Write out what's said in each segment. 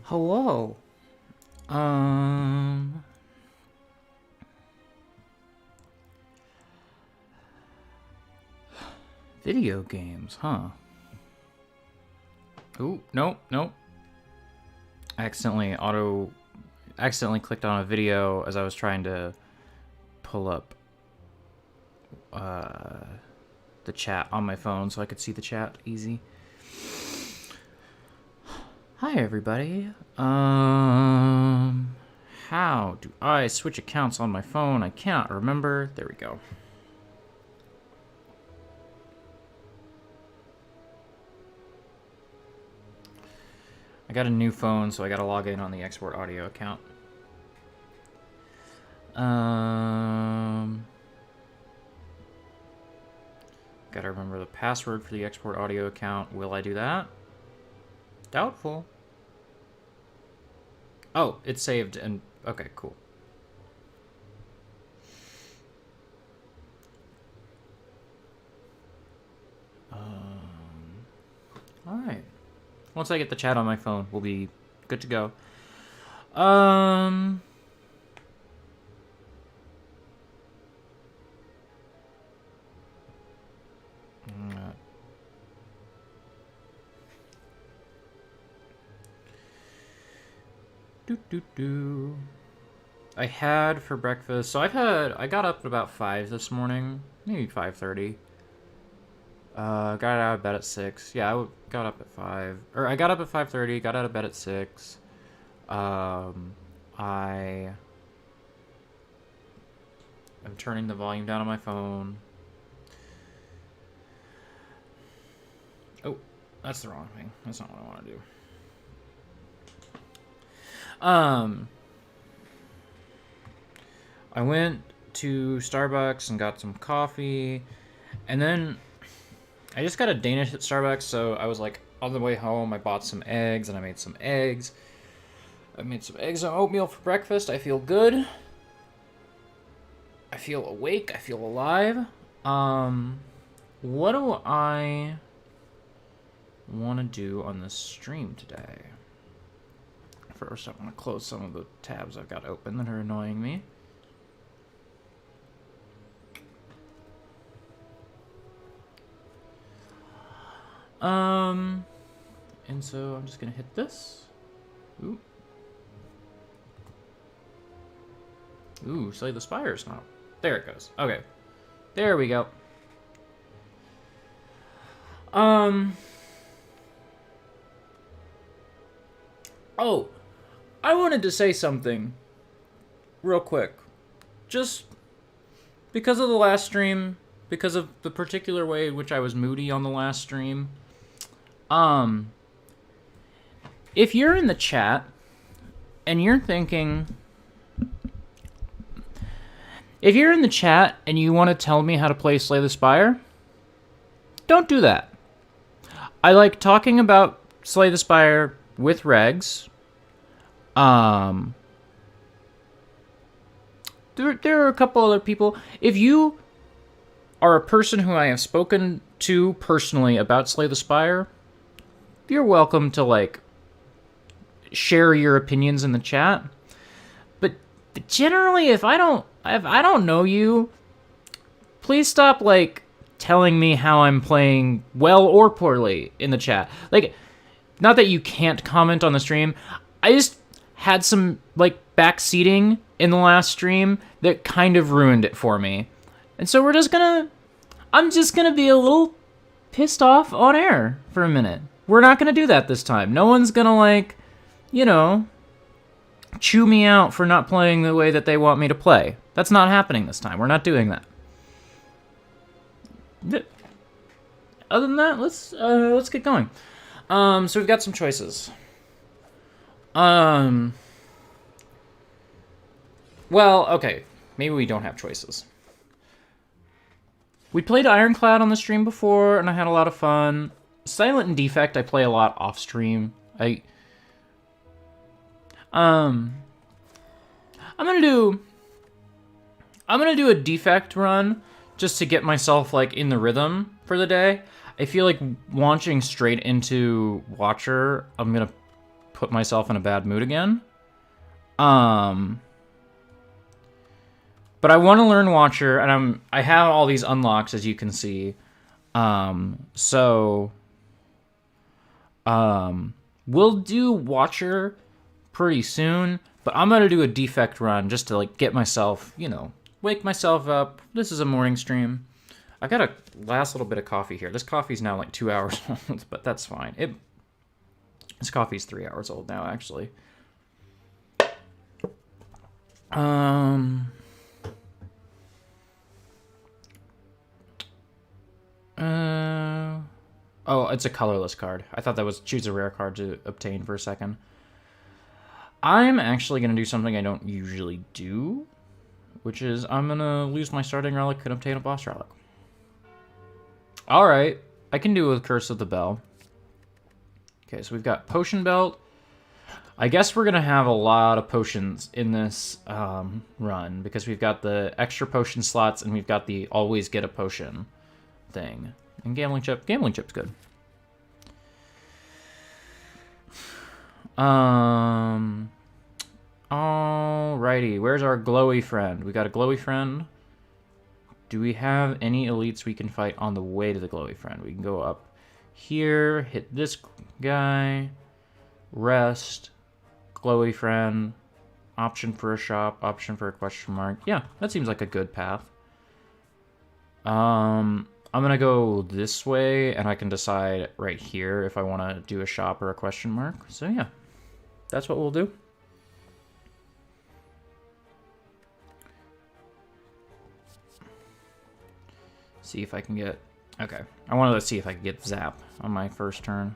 Hello. Um... Video games, huh? Ooh, nope. I accidentally clicked on a video as I was trying to pull up the chat on my phone so I could see the chat easy. Hi everybody. How do I switch accounts on my phone? I cannot remember. There we go. I got a new phone, so I gotta log in on the export audio account. Gotta remember the password for the export audio account. Will I do that? Doubtful. Oh, it's saved and... Okay, cool. Alright. Once I get the chat on my phone, we'll be good to go. I had for breakfast, so I got up at about 5 this morning, maybe 5:30. Got out of bed at 6. Yeah, got up at 5. Or I got up at 5:30, got out of bed at 6. I'm turning the volume down on my phone. Oh, that's the wrong thing. That's not what I want to do. I went to Starbucks and got some coffee, and then I just got a Danish at Starbucks, so I was like, on the way home, I bought some eggs, and I made some eggs. I made some eggs and oatmeal for breakfast. I feel good. I feel awake. I feel alive. What do I want to do on this stream today? First, I want to close some of the tabs I've got open that are annoying me. And so I'm just gonna hit this. Ooh, Slay the Spire's not. There it goes. Okay. There we go. Oh, I wanted to say something real quick. Just because of the last stream, because of the particular way in which I was moody on the last stream. If you're in the chat and you're thinking, if you're in the chat and you want to tell me how to play Slay the Spire, don't do that. I like talking about Slay the Spire with regs. There are a couple other people. If you are a person who I have spoken to personally about Slay the Spire, you're welcome to, like, share your opinions in the chat. But generally, if I don't know you, please stop, like, telling me how I'm playing well or poorly in the chat. Like, not that you can't comment on the stream. I just had some, like, backseating in the last stream that kind of ruined it for me. And so I'm just gonna be a little pissed off on air for a minute. We're not gonna do that this time. No one's gonna, like, you know, chew me out for not playing the way that they want me to play. That's not happening this time. We're not doing that. Other than that, let's get going. So we've got some choices. Well, okay. Maybe we don't have choices. We played Ironclad on the stream before, and I had a lot of fun. Silent and Defect, I play a lot off stream. I'm gonna do a Defect run just to get myself, like, in the rhythm for the day. I feel like launching straight into Watcher, I'm gonna put myself in a bad mood again. But I want to learn Watcher, and I have all these unlocks, as you can see. We'll do Watcher pretty soon, but I'm gonna do a defect run just to like get myself, you know, wake myself up. This is a morning stream. I've got a last little bit of coffee here. This coffee's now like 2 hours old, but that's fine. This coffee's 3 hours old now, actually. Oh, it's a colorless card. I thought that was choose a rare card to obtain for a second. I'm actually going to do something I don't usually do, which is I'm going to lose my starting relic and obtain a boss relic. Alright, I can do it with Curse of the Bell. Okay, so we've got Potion Belt. I guess we're going to have a lot of potions in this run, because we've got the extra potion slots and we've got the always get a potion thing. And Gambling Chip. Gambling Chip's good. Alrighty, where's our glowy friend? We got a glowy friend. Do we have any elites we can fight on the way to the glowy friend? We can go up here, hit this guy, rest, glowy friend, option for a shop, option for a question mark. Yeah, that seems like a good path. I'm gonna go this way, and I can decide right here if I want to do a shop or a question mark. So yeah, that's what we'll do. See if I can get... Okay, I wanted to see if I could get Zap on my first turn.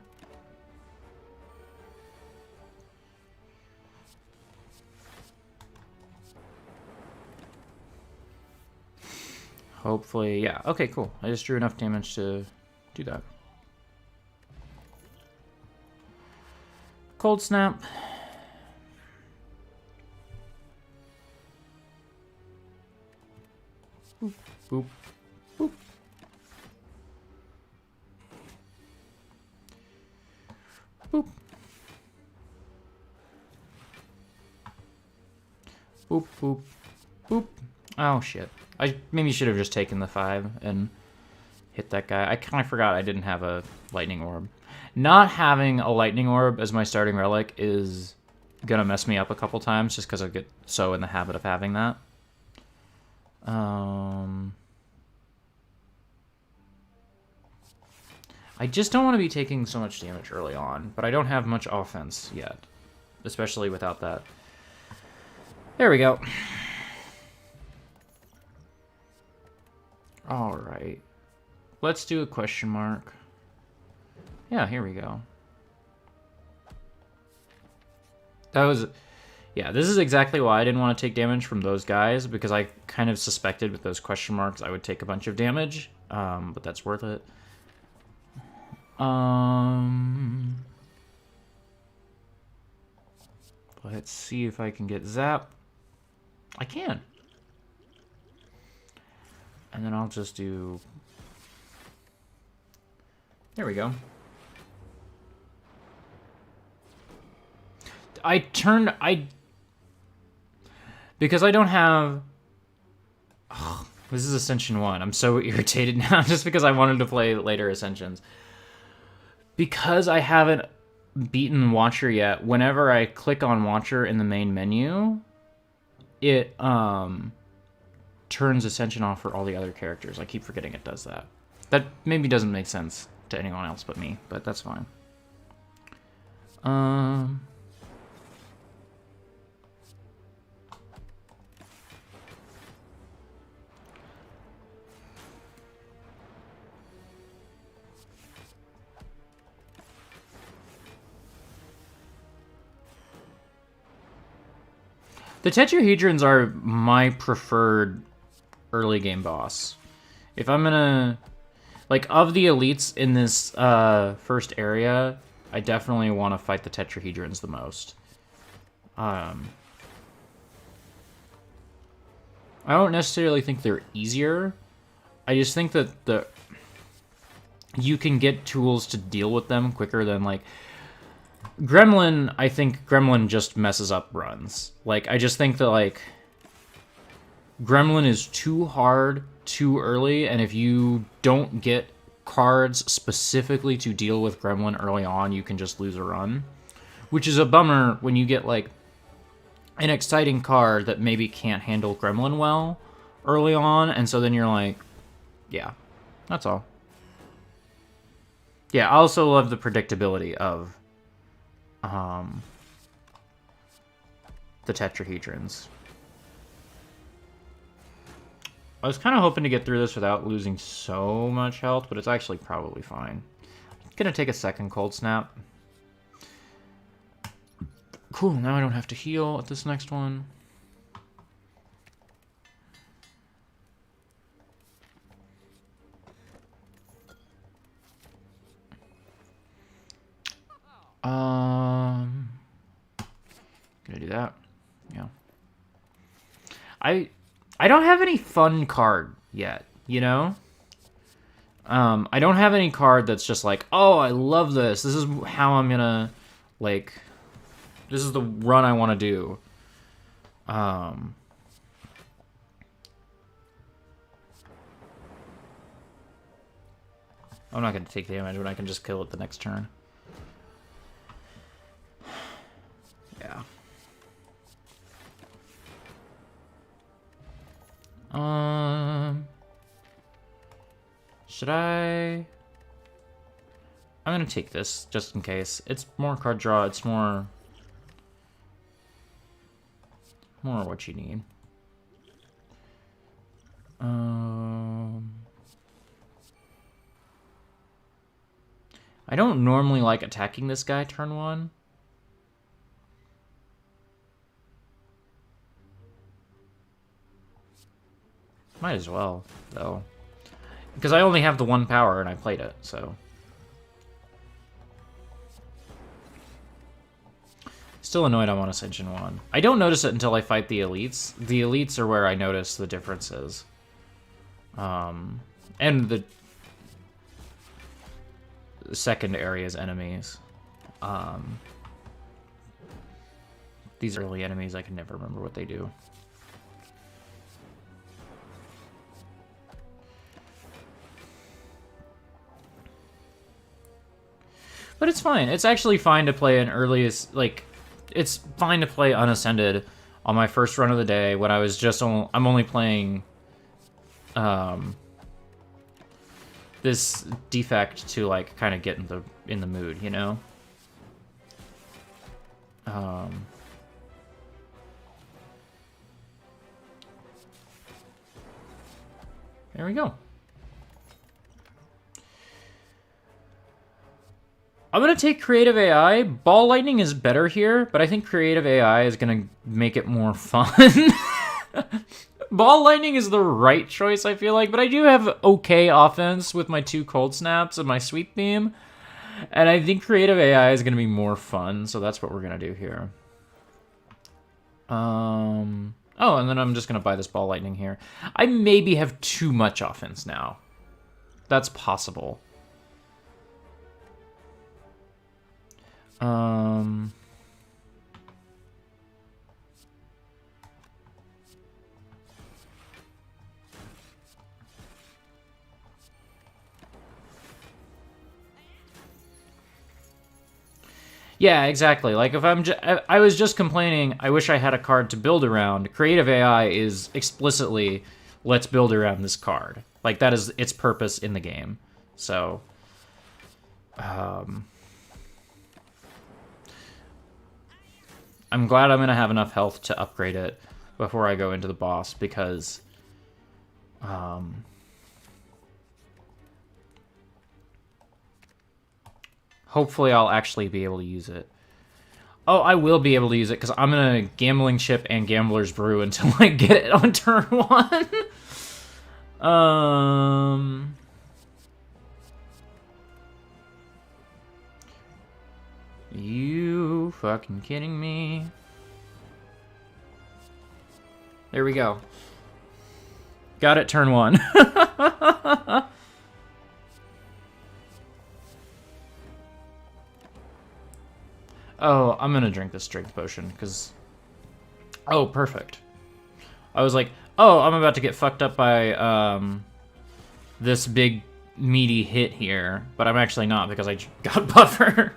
Hopefully, yeah. Okay, cool. I just drew enough damage to do that. Cold Snap. Boop, boop, boop. Boop. Boop, boop, boop. Oh, shit. I maybe should have just taken the 5 and hit that guy. I kind of forgot I didn't have a lightning orb. Not having a lightning orb as my starting relic is gonna mess me up a couple times just because I get so in the habit of having that. I just don't want to be taking so much damage early on, but I don't have much offense yet, especially without that. There we go. Alright. Let's do a question mark. Yeah, here we go. That was... Yeah, this is exactly why I didn't want to take damage from those guys, because I kind of suspected with those question marks I would take a bunch of damage, but that's worth it. Let's see if I can get Zap. I can. And then I'll just do... There we go. Because I don't have... Oh, this is Ascension 1. I'm so irritated now just because I wanted to play later Ascensions. Because I haven't beaten Watcher yet, whenever I click on Watcher in the main menu, it turns Ascension off for all the other characters. I keep forgetting it does that. That maybe doesn't make sense to anyone else but me, but that's fine. The tetrahedrons are my preferred early game boss. If I'm gonna... Like, of the elites in this first area, I definitely want to fight the tetrahedrons the most. I don't necessarily think they're easier. I just think that you can get tools to deal with them quicker than, like... Gremlin, I think Gremlin just messes up runs. Like, I just think that, like, Gremlin is too hard too early, and if you don't get cards specifically to deal with Gremlin early on, you can just lose a run. Which is a bummer when you get, like, an exciting card that maybe can't handle Gremlin well early on, and so then you're like, yeah, that's all. Yeah, I also love the predictability of the tetrahedrons. I was kind of hoping to get through this without losing so much health, but it's actually probably fine. I'm gonna take a second cold snap. Cool, now I don't have to heal at this next one. Gonna do that. Yeah. I don't have any fun card yet, you know? I don't have any card that's just like, oh, I love this. This is how I'm gonna, like, this is the run I want to do. I'm not gonna take damage when I can just kill it the next turn. Yeah. Should I? I'm gonna take this just in case. It's more card draw. It's more what you need. I don't normally like attacking this guy turn one. Might as well, though. Because I only have the one power and I played it, so. Still annoyed I'm on Ascension 1. I don't notice it until I fight the elites. The elites are where I notice the differences. And the second area's enemies. These early enemies, I can never remember what they do. But it's fine. It's actually fine to play an earliest, like, it's fine to play unascended on my first run of the day when I was just, I'm only playing this defect to, like, kind of get in the mood, you know? There we go. I'm going to take Creative AI. Ball Lightning is better here, but I think Creative AI is going to make it more fun. Ball Lightning is the right choice, I feel like, but I do have okay offense with my 2 Cold Snaps and my Sweep Beam, and I think Creative AI is going to be more fun, so that's what we're going to do here. Oh, and then I'm just going to buy this Ball Lightning here. I maybe have too much offense now. That's possible. Yeah, exactly. Like, if I was just complaining, I wish I had a card to build around. Creative AI is explicitly, let's build around this card. Like, that is its purpose in the game. So, I'm glad I'm going to have enough health to upgrade it before I go into the boss, because hopefully I'll actually be able to use it. Oh, I will be able to use it, because I'm going to Gambling Chip and Gambler's Brew until I get it on turn 1. You fucking kidding me? There we go. Got it, turn 1. Oh, I'm gonna drink this strength potion, because... Oh, perfect. I was like, oh, I'm about to get fucked up by, this big, meaty hit here. But I'm actually not, because I got buffer.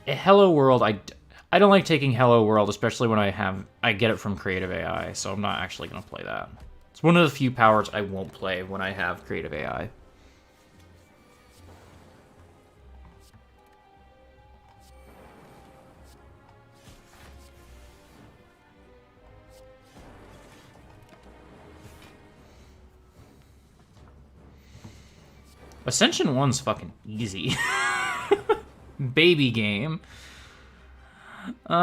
Hello World, I don't like taking Hello World, especially when I get it from Creative AI, so I'm not actually going to play that. It's one of the few powers I won't play when I have Creative AI. Ascension 1's fucking easy. Baby game. That's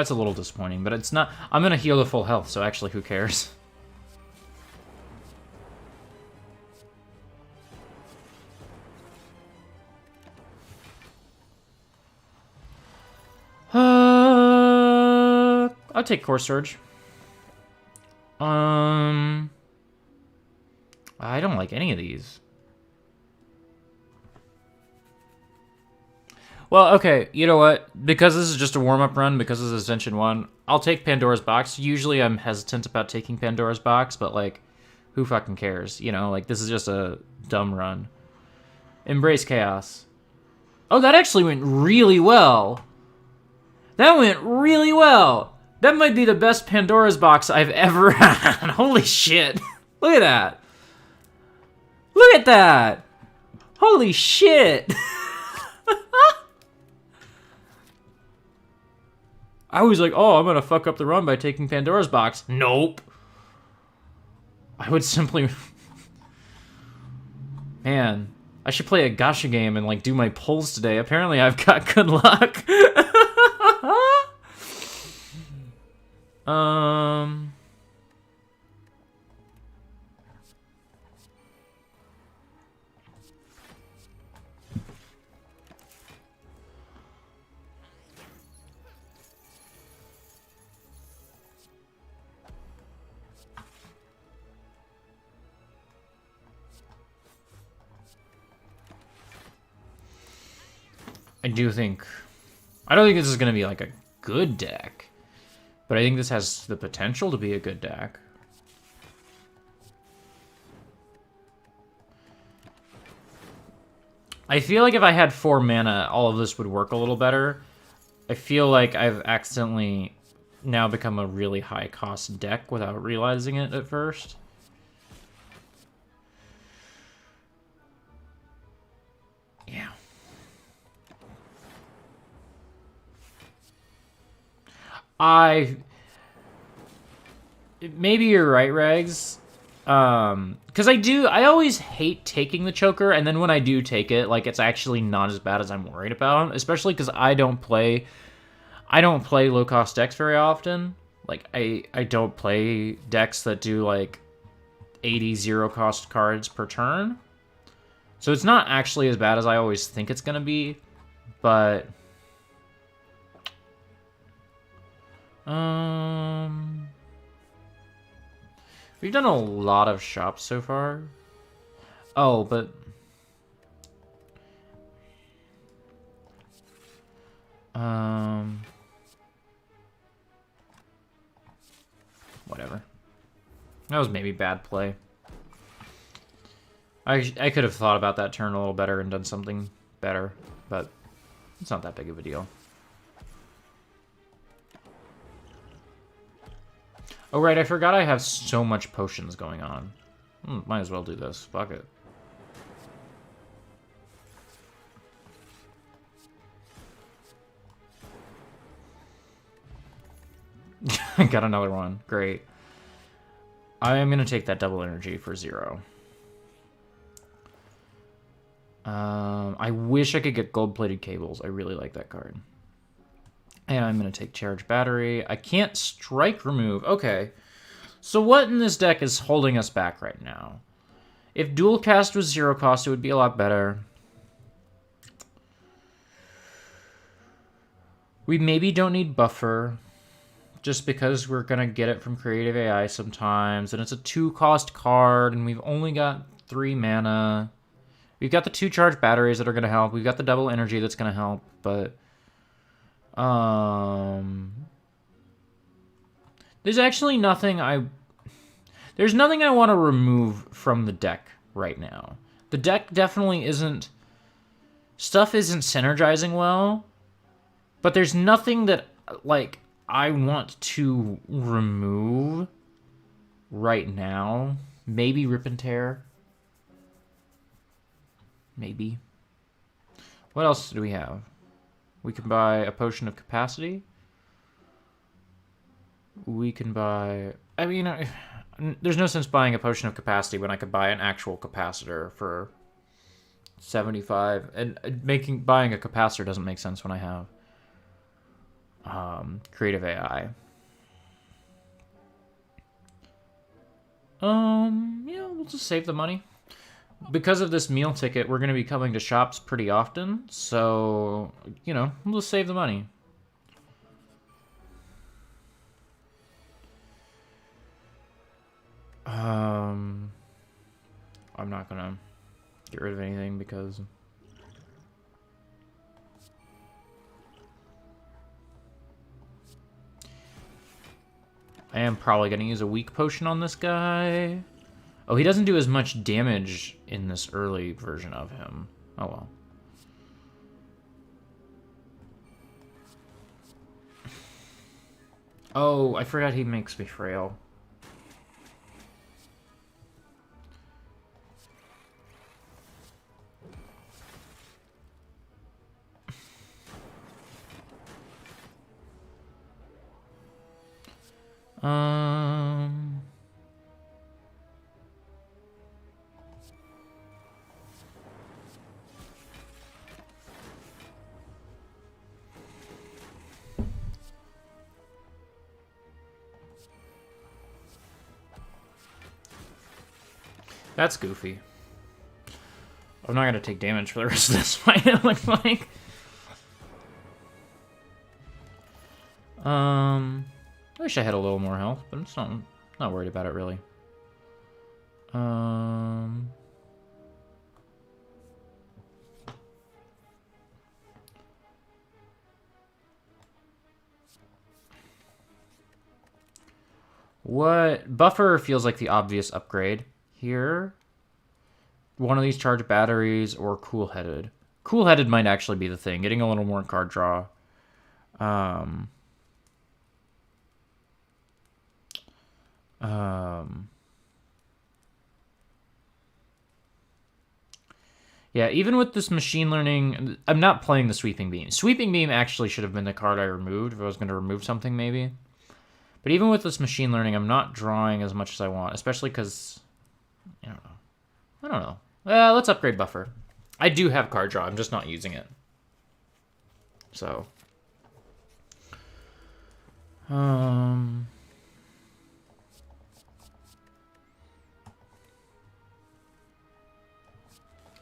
a little disappointing, but it's not... I'm gonna heal to full health, so actually, who cares? I'll take Core Surge. I don't like any of these. Well, okay, you know what? Because this is just a warm-up run, because this is Ascension 1, I'll take Pandora's Box. Usually I'm hesitant about taking Pandora's Box, but, like, who fucking cares? You know, like, this is just a dumb run. Embrace Chaos. Oh, that actually went really well. That went really well. That might be the best Pandora's Box I've ever had. Holy shit. Look at that. Look at that. Holy shit. I was like, oh, I'm gonna fuck up the run by taking Pandora's Box. Nope. I would simply... Man, I should play a gacha game and, like, do my pulls today. Apparently I've got good luck. I don't think this is going to be, like, a good deck. But I think this has the potential to be a good deck. I feel like if I had 4 mana, all of this would work a little better. I feel like I've accidentally now become a really high-cost deck without realizing it at first. Yeah. Maybe you're right, Regs. Because I always hate taking the choker, and then when I do take it, like, it's actually not as bad as I'm worried about, especially because I don't play low-cost decks very often. Like, I don't play decks that do, like, 80 zero-cost cards per turn. So it's not actually as bad as I always think it's gonna be, but... We've done a lot of shops so far. Oh, but... Whatever. That was maybe bad play. I could have thought about that turn a little better and done something better, but it's not that big of a deal. Oh, right, I forgot I have so much potions going on. Might as well do this. Fuck it. I got another one. Great. I am going to take that double energy for 0. I wish I could get gold-plated cables. I really like that card. And I'm going to take charge battery. I can't strike remove. Okay. So what in this deck is holding us back right now? If dual cast was 0 cost, it would be a lot better. We maybe don't need buffer, just because we're gonna get it from creative AI sometimes, and it's a 2-cost card, and we've only got 3 mana. We've got the 2 charged batteries that are gonna help. We've got the double energy that's gonna help, but there's actually nothing there's nothing I want to remove from the deck right now. The deck definitely isn't synergizing well, but there's nothing that like I want to remove right now. Maybe Rip and Tear. Maybe. What else do we have? We can buy a Potion of Capacity. We can buy... I mean, there's no sense buying a Potion of Capacity when I could buy an actual capacitor for 75. And buying a capacitor doesn't make sense when I have creative AI. Yeah, we'll just save the money. Because of this meal ticket, we're going to be coming to shops pretty often, so, you know, we'll just save the money. I'm not going to get rid of anything because... I am probably going to use a weak potion on this guy. Oh, he doesn't do as much damage in this early version of him. Oh, well. Oh, I forgot he makes me frail. That's goofy. I'm not gonna take damage for the rest of this fight, it looks like. I wish I had a little more health, but I'm not worried about it really. What buffer feels like the obvious upgrade here? One of these charged batteries or cool-headed. Cool-headed might actually be the thing. Getting a little more card draw. Yeah, even with this machine learning, I'm not playing the Sweeping Beam. Sweeping Beam actually should have been the card I removed if I was going to remove something, maybe. But even with this machine learning, I'm not drawing as much as I want, especially because... I don't know. Let's upgrade buffer. I do have card draw, I'm just not using it. So...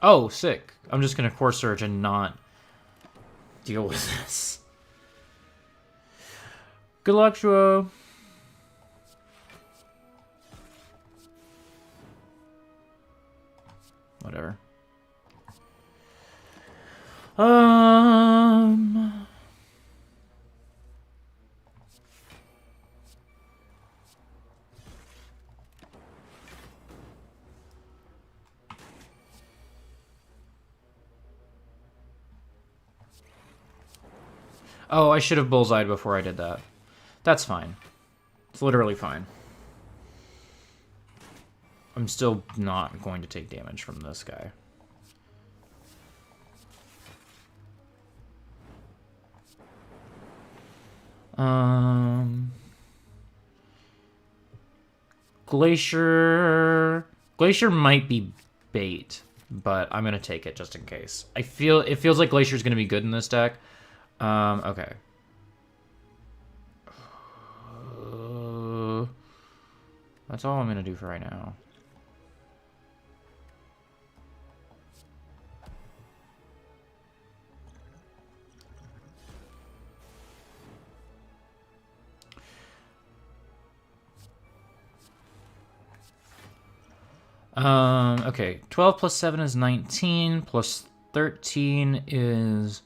Oh, sick. I'm just gonna Core Surge and not deal with this. Good luck, Shuo. Whatever. Oh, I should have bullseyed before I did that. That's fine. It's literally fine. I'm still not going to take damage from this guy. Glacier might be bait, but I'm gonna take it just in case. It feels like Glacier's gonna be good in this deck. Okay. That's all I'm gonna do for right now. Okay. 12 plus 7 is 19, plus 13 is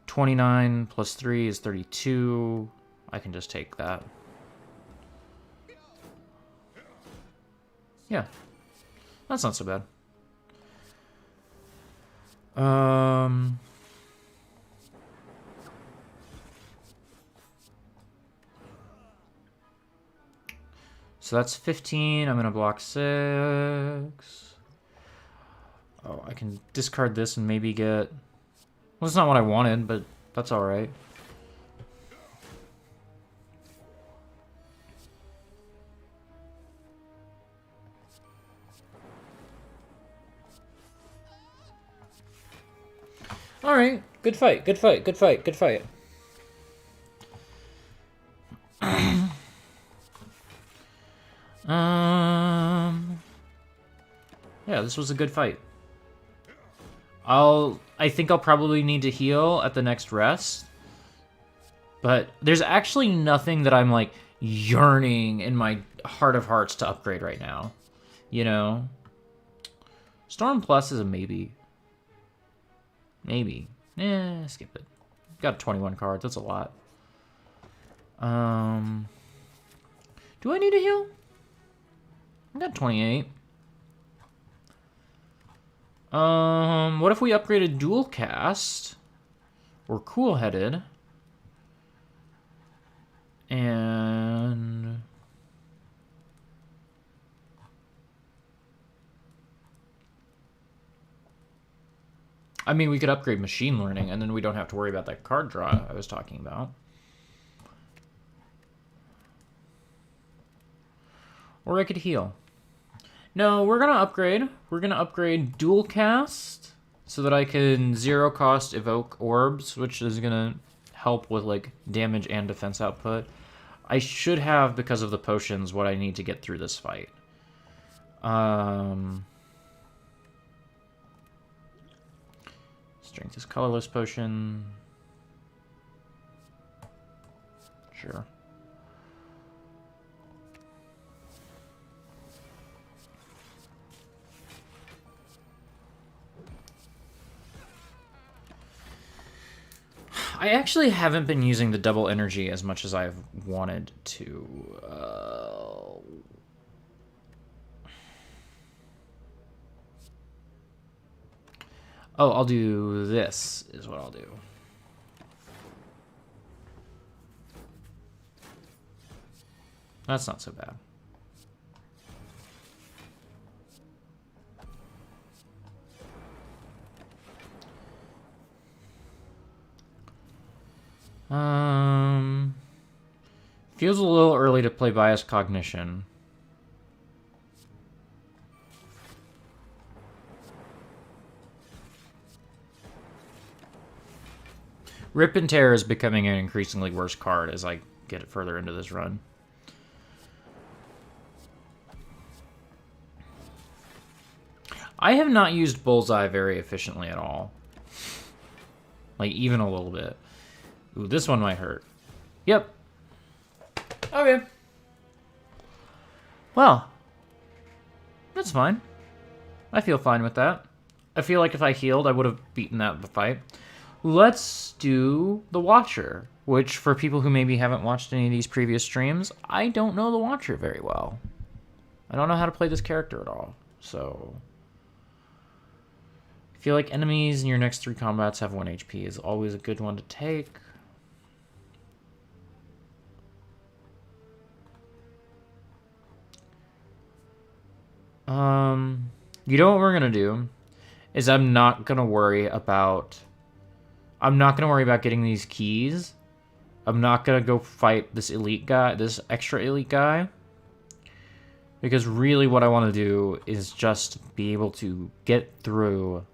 29, plus 3 is 32. I can just take that. Yeah. That's not so bad. So that's 15. I'm going to block 6. Oh, I can discard this and maybe get... Well, that's not what I wanted, but that's alright. Alright. Good fight, good fight, good fight, good fight. Yeah, this was a good fight. I think I'll probably need to heal at the next rest. But there's actually nothing that I'm, like, yearning in my heart of hearts to upgrade right now. You know? Storm Plus is a maybe. Maybe. Skip it. Got 21 cards. That's a lot. Do I need a heal? I got 28. What if we upgraded Dual Cast? Or Cool Headed? And... I mean, we could upgrade Machine Learning, and then we don't have to worry about that card draw I was talking about. Or I could heal. No, we're gonna upgrade. We're gonna upgrade Dual Cast so that I can 0-cost evoke orbs, which is gonna help with like damage and defense output. I should have, because of the potions, what I need to get through this fight. Strength is colorless potion. Sure. I actually haven't been using the double energy as much as I've wanted to. Oh, I'll do this, is what I'll do. That's not so bad. Feels a little early to play Bias Cognition. Rip and Tear is becoming an increasingly worse card as I get further into this run. I have not used Bullseye very efficiently at all. Like, even a little bit. Ooh, this one might hurt. Yep. Okay. Well. That's fine. I feel fine with that. I feel like if I healed, I would have beaten that fight. Let's do the Watcher, which for people who maybe haven't watched any of these previous streams, I don't know the Watcher very well. I don't know how to play this character at all, so... I feel like enemies in your next 3 combats have 1 HP is always a good one to take. You know what we're gonna do? Is I'm not gonna worry about getting these keys. I'm not gonna go fight this elite guy, this extra elite guy. Because really what I want to do is just be able to get through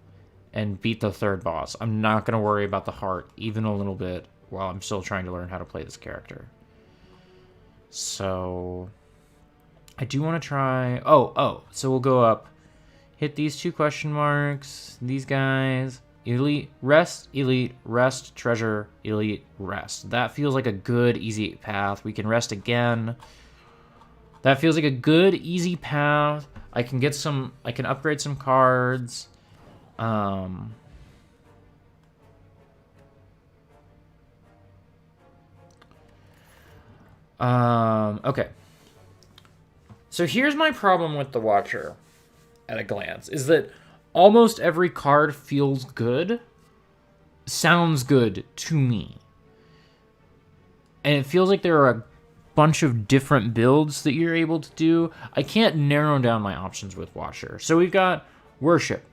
and beat the 3rd boss. I'm not going to worry about the heart even a little bit while I'm still trying to learn how to play this character. So I do want to try... So we'll go up, hit these 2 question marks, these guys, elite, rest, treasure, elite, rest. That feels like a good, easy path. We can rest again. That feels like a good, easy path. I can get some. I can upgrade some cards. Okay. So here's my problem with the Watcher at a glance, is that almost every card feels good, sounds good to me. And it feels like there are a bunch of different builds that you're able to do. I can't narrow down my options with Watcher. So we've got Worship.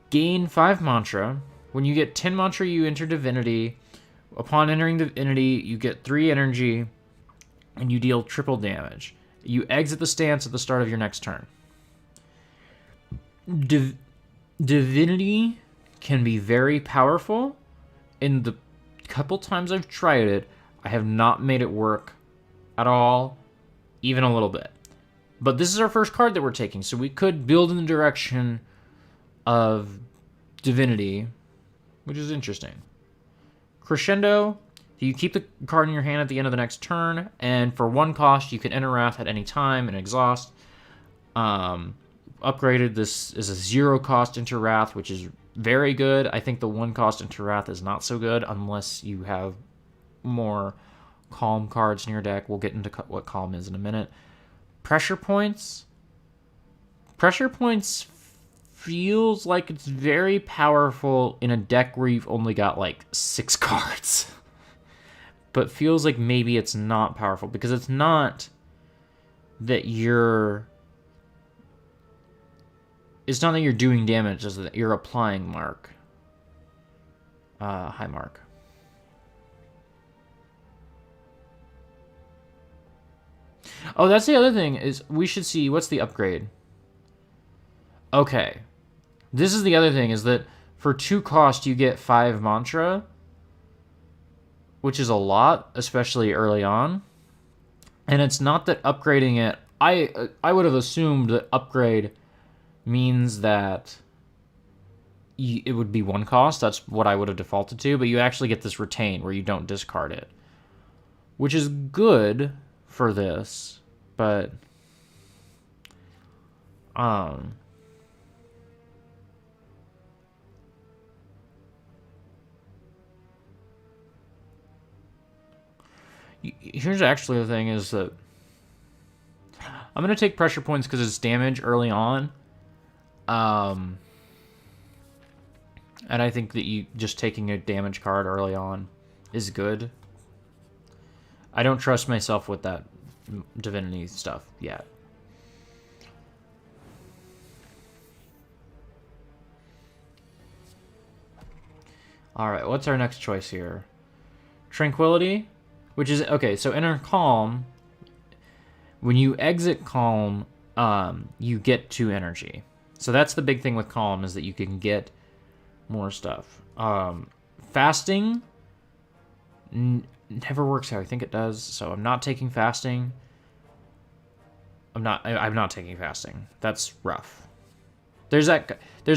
Gain 5 mantra. When you get 10 mantra, you enter Divinity. Upon entering Divinity, you get 3 energy, and you deal triple damage. You exit the stance at the start of your next turn. Divinity can be very powerful. In the couple times I've tried it, I have not made it work at all, even a little bit. But this is our first card that we're taking, so we could build in the direction of Divinity, which is interesting. Crescendo, you keep the card in your hand at the end of the next turn, and for 1 cost, you can enter Wrath at any time and exhaust. Upgraded, this is a 0 cost Enter Wrath, which is very good. I think the 1 cost Enter Wrath is not so good unless you have more Calm cards in your deck. We'll get into what Calm is in a minute. Pressure Points. Pressure Points feels like it's very powerful in a deck where you've only got like 6 cards. But feels like maybe it's not powerful because it's not that you're... It's not that you're doing damage, it's that you're applying mark. High mark. Oh, that's the other thing, is we should see, what's the upgrade? Okay. This is the other thing, is that for 2 cost, you get 5 mantra, which is a lot, especially early on. And it's not that upgrading it... I would have assumed that upgrade means that it would be 1 cost. That's what I would have defaulted to, but you actually get this retain where you don't discard it, which is good for this, but here's actually the thing, is that I'm going to take Pressure Points because it's damage early on. And I think that you just taking a damage card early on is good. I don't trust myself with that Divinity stuff yet. Alright, what's our next choice here? Tranquility, which is... Okay, so enter Calm. When you exit Calm, you get 2 energy. So that's the big thing with Calm, is that you can get more stuff. Fasting never works how I think it does, so I'm not taking Fasting. I'm not taking Fasting. That's rough. There's a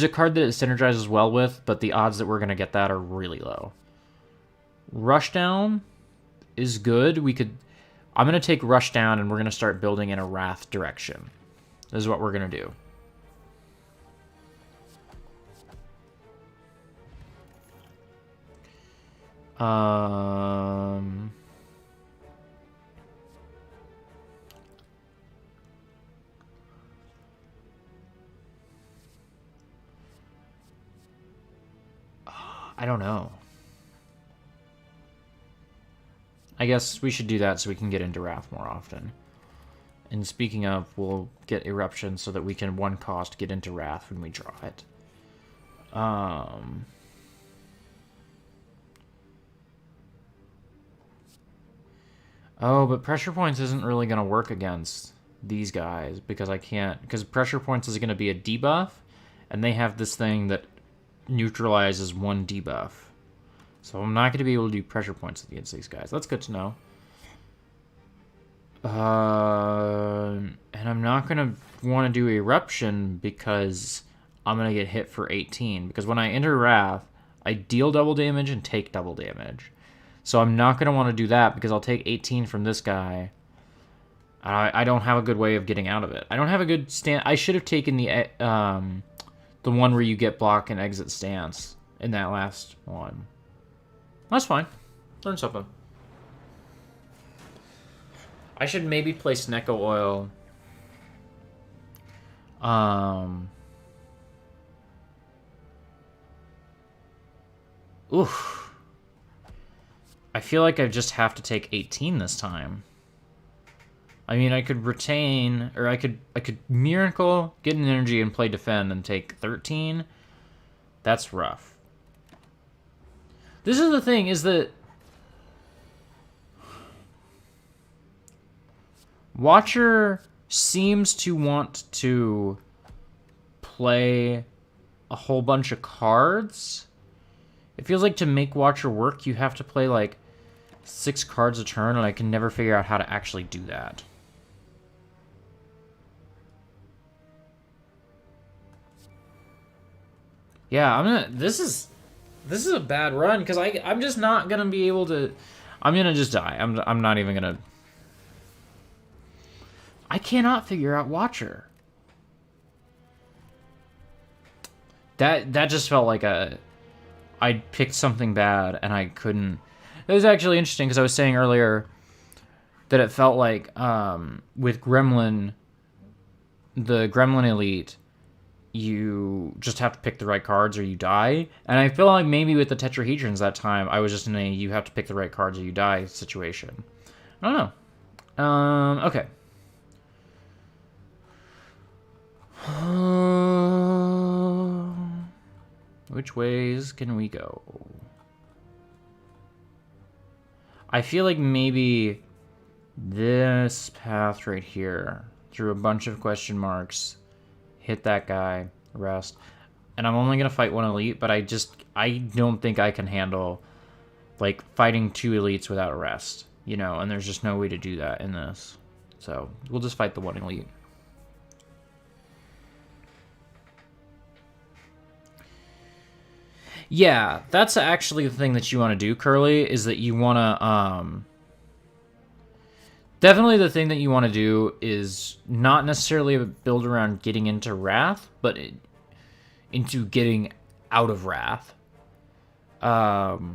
card that it synergizes well with, but the odds that we're gonna get that are really low. Rushdown is good. I'm gonna take Rushdown, and we're gonna start building in a Wrath direction. This is what we're gonna do. I don't know. I guess we should do that so we can get into Wrath more often. And speaking of, we'll get Eruption so that we can 1 cost get into Wrath when we draw it. Oh, but Pressure Points isn't really going to work against these guys because I can't... Because Pressure Points is going to be a debuff, and they have this thing that neutralizes 1 debuff. So I'm not going to be able to do Pressure Points against these guys. That's good to know. And I'm not going to want to do Eruption because I'm going to get hit for 18. Because when I enter Wrath, I deal double damage and take double damage. So I'm not going to want to do that because I'll take 18 from this guy. I don't have a good way of getting out of it. I don't have a good stand. I should have taken the one where you get block and exit stance in that last one. That's fine. Learn something. I should maybe play Snecko Oil. Oof. I feel like I just have to take 18 this time. I mean, I could retain, or I could miracle, get an energy, and play defend and take 13. That's rough. This is the thing, is that Watcher seems to want to play a whole bunch of cards. It feels like to make Watcher work, you have to play like 6 cards a turn, and I can never figure out how to actually do that. Yeah, I'm gonna. This is a bad run because I'm just not gonna be able to. I'm gonna just die. I'm not even gonna. I cannot figure out Watcher. That just felt like I picked something bad and I couldn't. It was actually interesting because I was saying earlier that it felt like with Gremlin, the Gremlin Elite, you just have to pick the right cards or you die. And I feel like maybe with the Tetrahedrons that time, I was just in a you have to pick the right cards or you die situation. I don't know. Okay. Which ways can we go? I feel like maybe this path right here, through a bunch of question marks, hit that guy, rest. And I'm only going to fight one elite, but I don't think I can handle, like, fighting 2 elites without a rest, you know, and there's just no way to do that in this. So, we'll just fight the 1 elite. Yeah, that's actually the thing that you want to do, Curly, is that you want to, definitely the thing that you want to do is not necessarily build around getting into Wrath, but into getting out of Wrath. So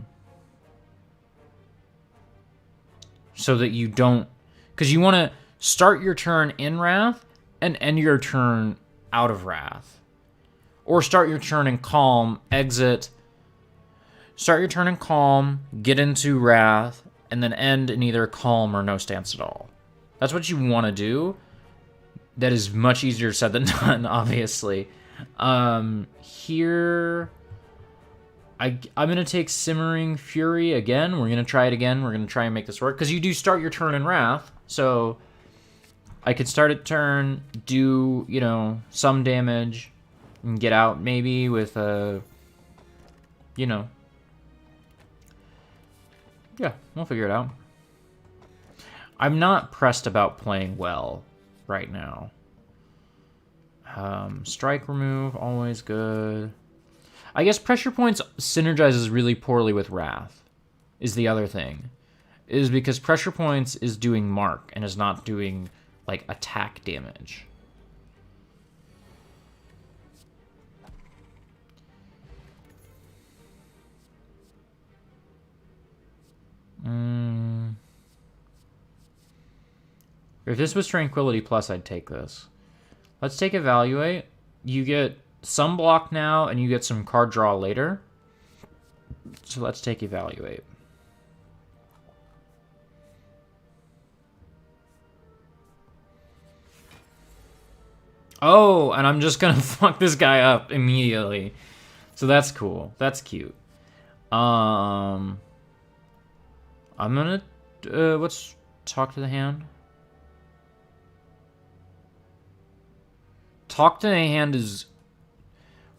that you don't, because you want to start your turn in Wrath and end your turn out of Wrath. Or start your turn in Calm, exit. Start your turn in Calm, get into Wrath, and then end in either Calm or no stance at all. That's what you want to do. That is much easier said than done, obviously. Here, I'm going to take Simmering Fury again. We're going to try it again. We're going to try and make this work. Because you do start your turn in Wrath, so I could start a turn, do, you know, some damage, and get out maybe with a, you know. Yeah, we'll figure it out. I'm not pressed about playing well right now. Strike remove, always good. I guess pressure points synergizes really poorly with Wrath, is the other thing. Is because pressure points is doing mark and is not doing, like, attack damage. If this was Tranquility Plus, I'd take this. Let's take Evaluate. You get some block now, and you get some card draw later. So let's take Evaluate. Oh, and I'm just gonna fuck this guy up immediately. So that's cool. That's cute. I'm gonna let's talk to the hand. Talk to the hand is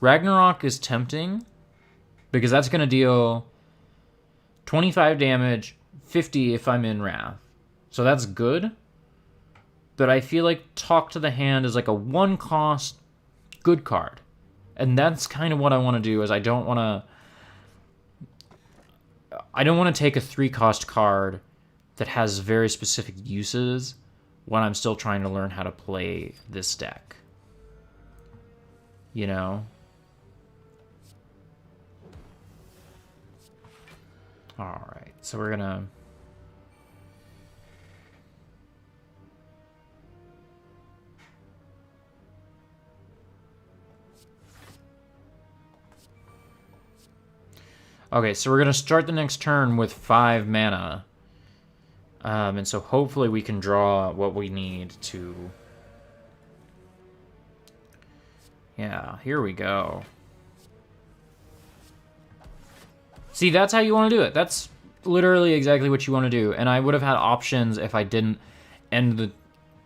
Ragnarok is tempting because that's gonna deal 25 damage, 50 if I'm in Wrath. So that's good. But I feel like Talk to the Hand is like a 1-cost good card. And that's kind of what I want to do is I don't want to take a 3-cost card that has very specific uses when I'm still trying to learn how to play this deck. You know? Alright, so we're gonna... Okay, so we're gonna start the next turn with 5 mana. And so hopefully we can draw what we need to... Yeah, here we go. See, that's how you want to do it. That's literally exactly what you want to do. And I would have had options if I didn't end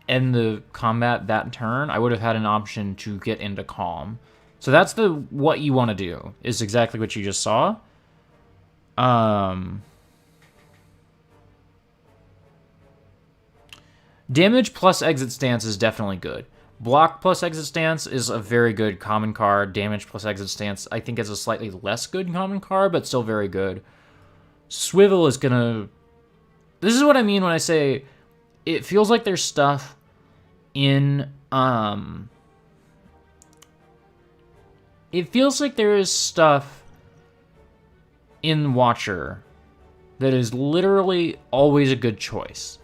the combat that turn. I would have had an option to get into Calm. So that's what you want to do, is exactly what you just saw. Damage plus Exit Stance is definitely good. Block plus Exit Stance is a very good common card. Damage plus Exit Stance, I think, is a slightly less good common card, but still very good. Swivel is gonna... This is what I mean when I say it feels like there's stuff in... It feels like there is stuff in Watcher that is literally always a good choice.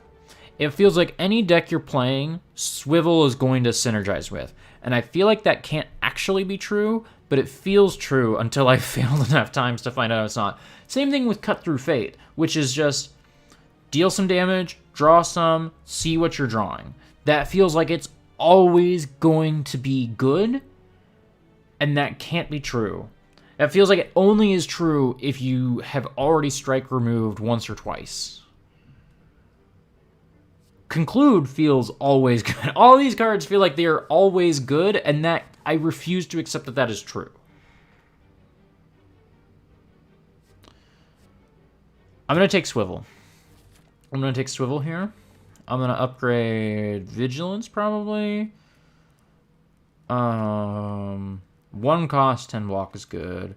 It feels like any deck you're playing, Swivel is going to synergize with. And I feel like that can't actually be true, but it feels true until I failed enough times to find out it's not. Same thing with Cut Through Fate, which is just deal some damage, draw some, see what you're drawing. That feels like it's always going to be good, and that can't be true. That feels like it only is true if you have already strike removed once or twice. Conclude feels always good. All these cards feel like they are always good, and that I refuse to accept that that is true. I'm going to take Swivel. I'm going to take Swivel here. I'm going to upgrade Vigilance, probably. 1 cost, 10 block is good.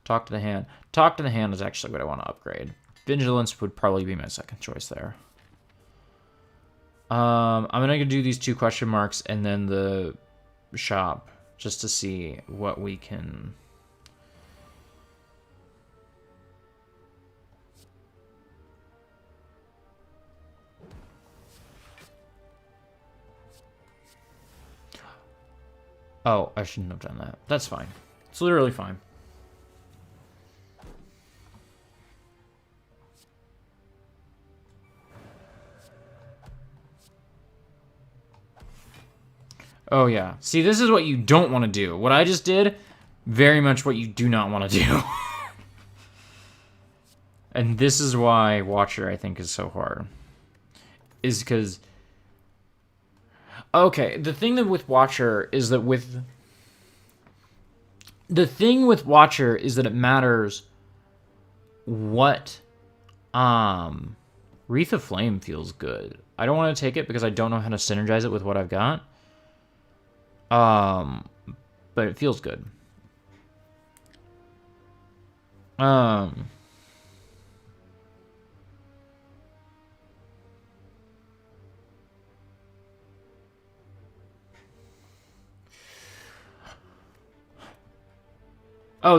Talk to the Hand. Talk to the Hand is actually what I want to upgrade. Vigilance would probably be my second choice there. I'm going to do these 2 question marks and then the shop just to see what we can... Oh, I shouldn't have done that. That's fine. It's literally fine. Oh, yeah. See, this is what you don't want to do. What I just did, very much what you do not want to do. And this is why Watcher, I think, is so hard. Is because... Okay, the thing that with Watcher is that with... The thing with Watcher is that it matters what... Wreath of Flame feels good. I don't want to take it because I don't know how to synergize it with what I've got. But it feels good. Oh,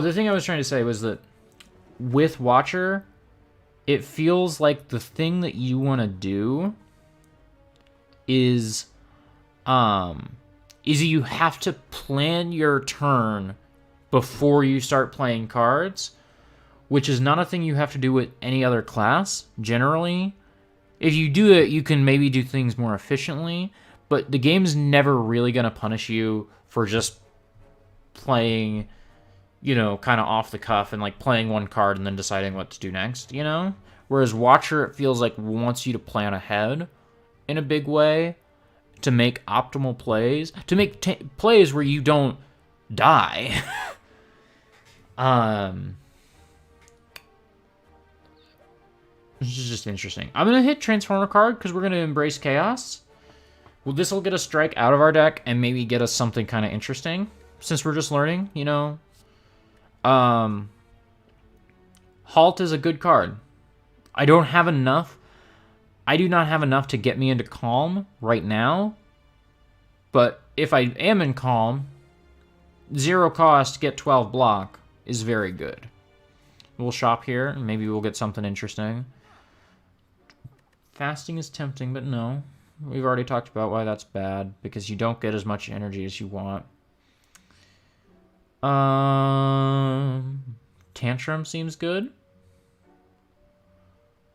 the thing I was trying to say was that with Watcher, it feels like the thing that you want to do is you have to plan your turn before you start playing cards, which is not a thing you have to do with any other class, generally. If you do it, you can maybe do things more efficiently, but the game's never really going to punish you for just playing, you know, kind of off the cuff and like playing one card and then deciding what to do next, you know? Whereas Watcher, it feels like wants you to plan ahead in a big way to make optimal plays, to make plays where you don't die. This is just interesting. I'm going to hit Transformer card because we're going to embrace Chaos. Well, this will get a strike out of our deck and maybe get us something kind of interesting since we're just learning, you know? Halt is a good card. I don't have enough. I do not have enough to get me into calm right now. But if I am in calm, 0 cost, get 12 block is very good. We'll shop here, and maybe we'll get something interesting. Fasting is tempting, but no. We've already talked about why that's bad, because you don't get as much energy as you want. Tantrum seems good.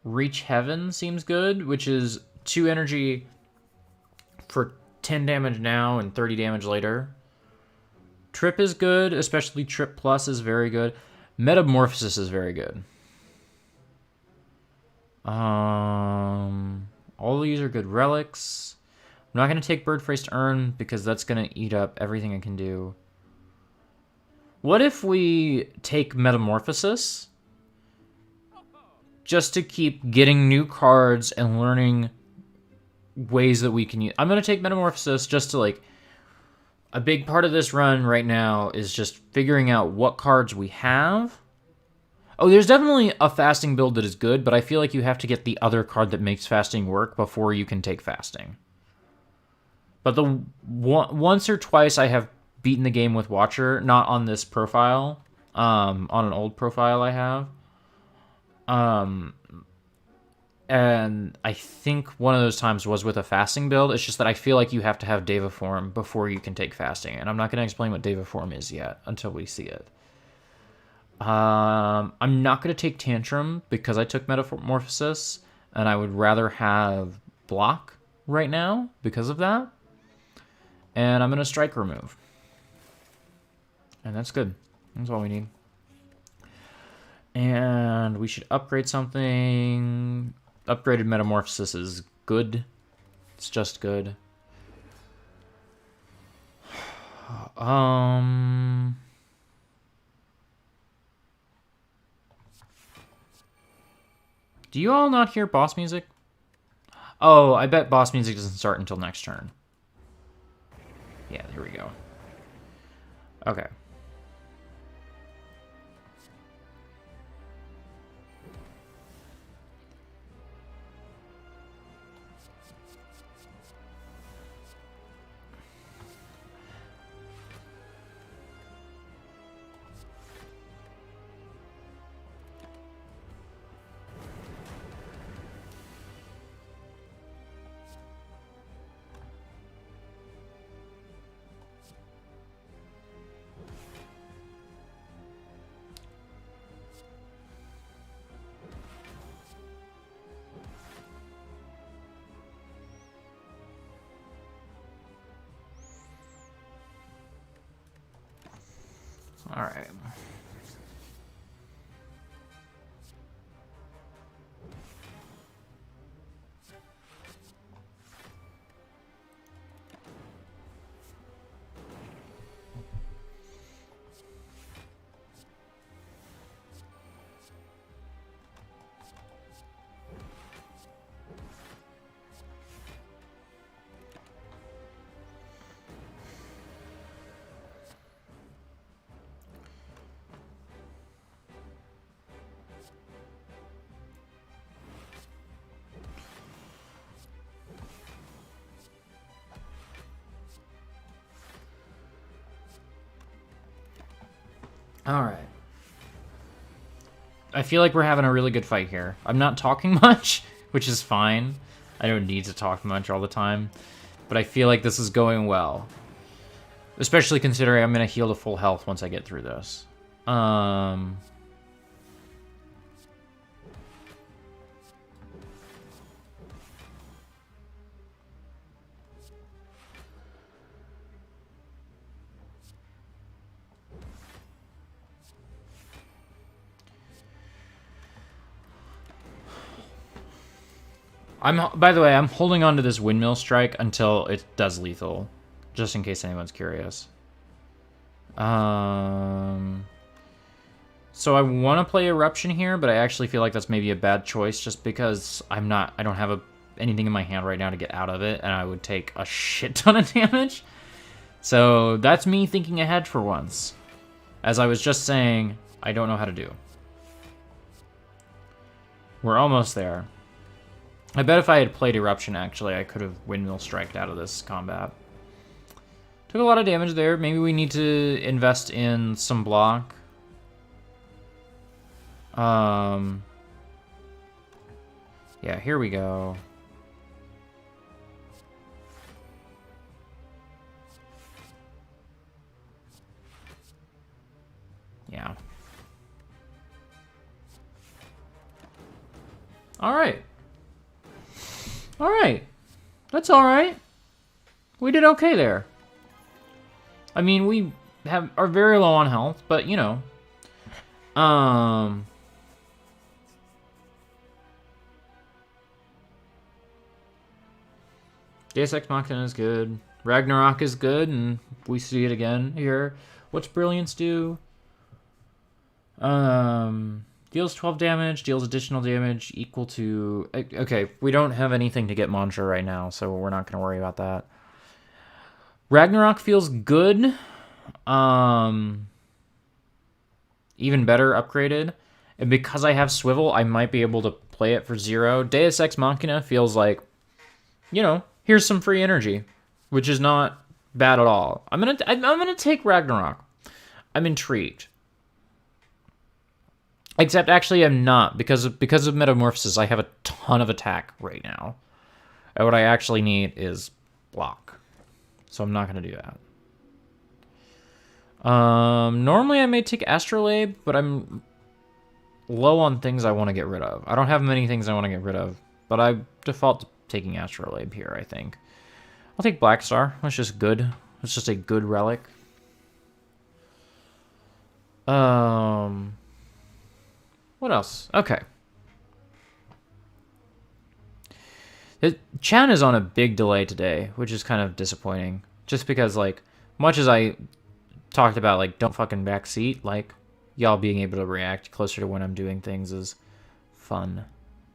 Reach Heaven seems good, which is 2 energy for 10 damage now and 30 damage later. Trip is good, especially Trip Plus is very good. Metamorphosis is very good. All these are good relics. I'm not going to take Bird Phrase to Earn because that's going to eat up everything I can do. What if we take Metamorphosis just to keep getting new cards and learning ways that we can use? I'm going to take Metamorphosis just to, like, a big part of this run right now is just figuring out what cards we have. Oh, there's definitely a fasting build that is good, but I feel like you have to get the other card that makes fasting work before you can take fasting. But the once or twice I have beaten the game with Watcher, not on this profile, on an old profile I have. And I think one of those times was with a fasting build. It's just that I feel like you have to have Deva Form before you can take fasting. And I'm not going to explain what Deva Form is yet until we see it. I'm not going to take Tantrum because I took Metamorphosis. And I would rather have Block right now because of that. And I'm going to Strike Remove. And that's good. That's all we need. And we should upgrade something. Upgraded Metamorphosis is good. It's just good. Do you all not hear boss music? Oh, I bet boss music doesn't start until next turn. Yeah, here we go. Okay. All right. All right. I feel like we're having a really good fight here. I'm not talking much, which is fine. I don't need to talk much all the time. But I feel like this is going well. Especially considering I'm going to heal to full health once I get through this. By the way, I'm holding on to this Windmill Strike until it does lethal, just in case anyone's curious. So I want to play Eruption here, but I actually feel like that's maybe a bad choice, just because I don't have anything in my hand right now to get out of it, and I would take a shit ton of damage. So that's me thinking ahead for once. As I was just saying, I don't know how to do. We're almost there. I bet if I had played Eruption, actually, I could have Windmill Striked out of this combat. Took a lot of damage there. Maybe we need to invest in some block. Yeah, here we go. Yeah. Alright. Alright. That's alright. We did okay there. I mean, we are very low on health, but, you know. Deus Ex Machina is good. Ragnarok is good, and we see it again here. What's Brilliance do? Deals 12 damage, deals additional damage equal to... Okay, we don't have anything to get Mantra right now, so we're not going to worry about that. Ragnarok feels good. Even better upgraded. And because I have Swivel, I might be able to play it for 0. Deus Ex Machina feels like, you know, here's some free energy, which is not bad at all. I'm gonna take Ragnarok. I'm intrigued. Except actually I'm not, because of Metamorphosis, I have a ton of attack right now. And what I actually need is block. So I'm not going to do that. Normally I may take Astrolabe, but I'm low on things I want to get rid of. I don't have many things I want to get rid of, but I default to taking Astrolabe here, I think. I'll take Black Star. That's just good. It's just a good relic. What else? Okay. Chan is on a big delay today, which is kind of disappointing. Just because, like, much as I talked about, like, don't fucking backseat, like, y'all being able to react closer to when I'm doing things is fun.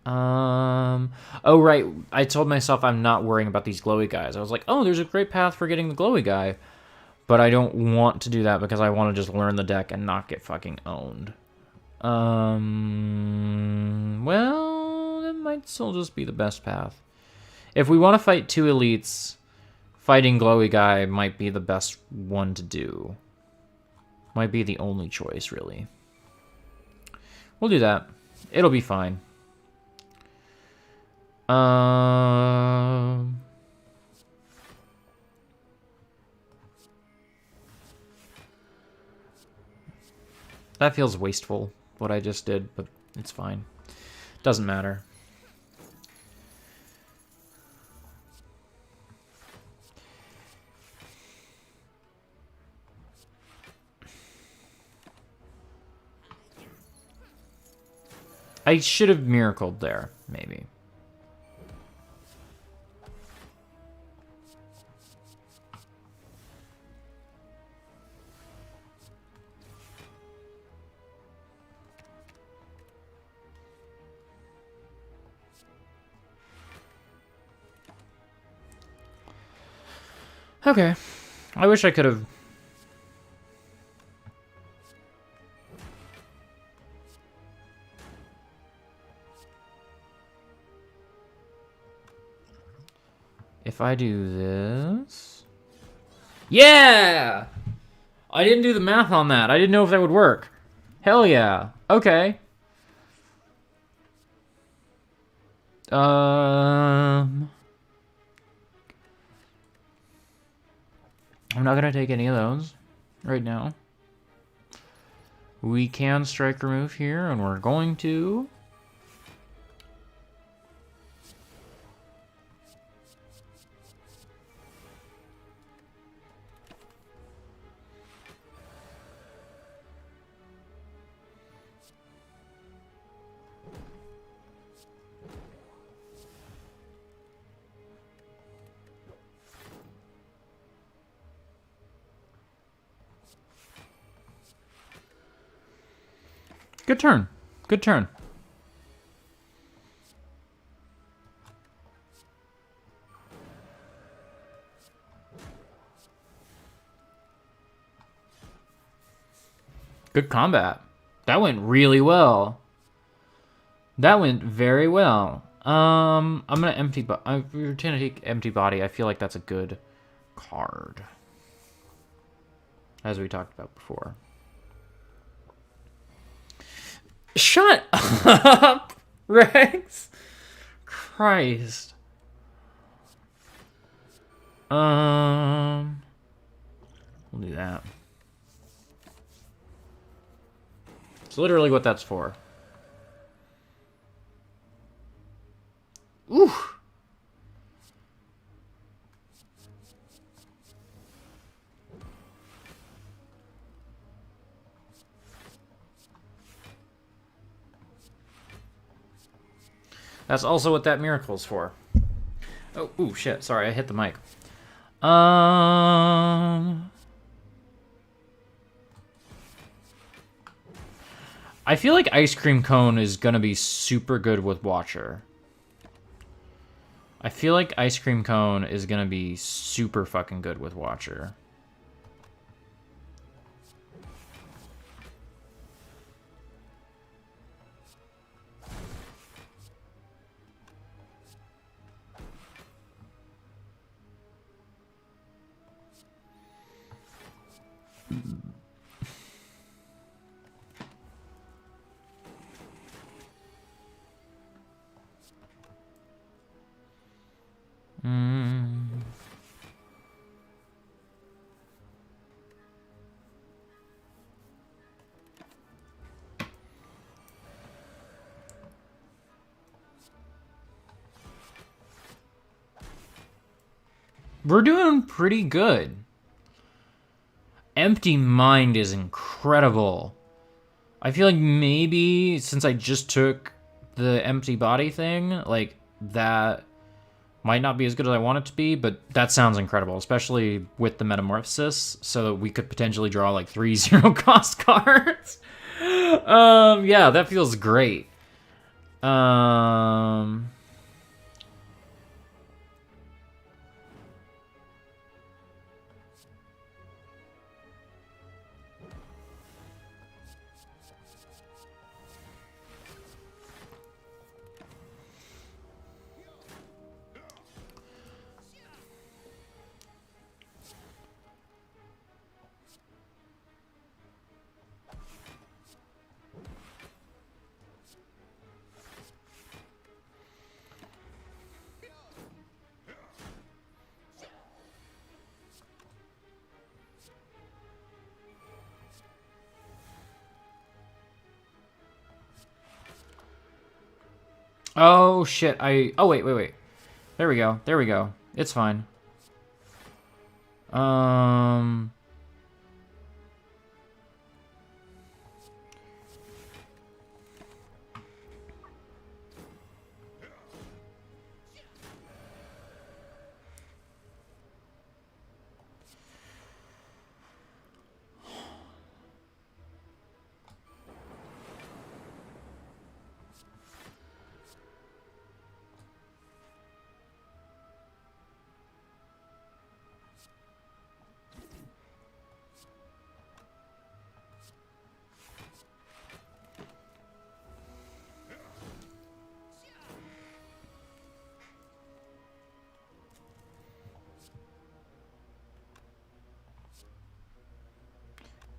Oh, right. I told myself I'm not worrying about these glowy guys. I was like, oh, there's a great path for getting the glowy guy. But I don't want to do that because I want to just learn the deck and not get fucking owned. Well, that might still just be the best path. If we want to fight 2 elites, fighting glowy guy might be the best one to do. Might be the only choice, really. We'll do that. It'll be fine. That feels wasteful, what I just did, but it's fine. Doesn't matter. I should have miracled there, maybe. Okay. I wish I could have... If I do this... Yeah! I didn't do the math on that. I didn't know if that would work. Hell yeah. Okay. I'm not gonna take any of those right now. We can strike remove here, and we're going to. Good turn. Good turn. Good combat. That went really well. That went very well. I'm gonna empty, but I'm gonna take empty body. I feel like that's a good card, as we talked about before. Shut up, Rex. Christ. We'll do that. It's literally what that's for. Ooh. That's also what that miracle's for. Oh, ooh, shit. Sorry, I hit the mic. I feel like Ice Cream Cone is gonna be super good with Watcher. I feel like Ice Cream Cone is gonna be super fucking good with Watcher. We're doing pretty good. Empty Mind is incredible. I feel like maybe since I just took the empty body thing, like that might not be as good as I want it to be, but that sounds incredible, especially with the metamorphosis, so that we could potentially draw like 3 0-cost cards. Yeah, that feels great. Oh, shit, oh, wait. There we go. It's fine.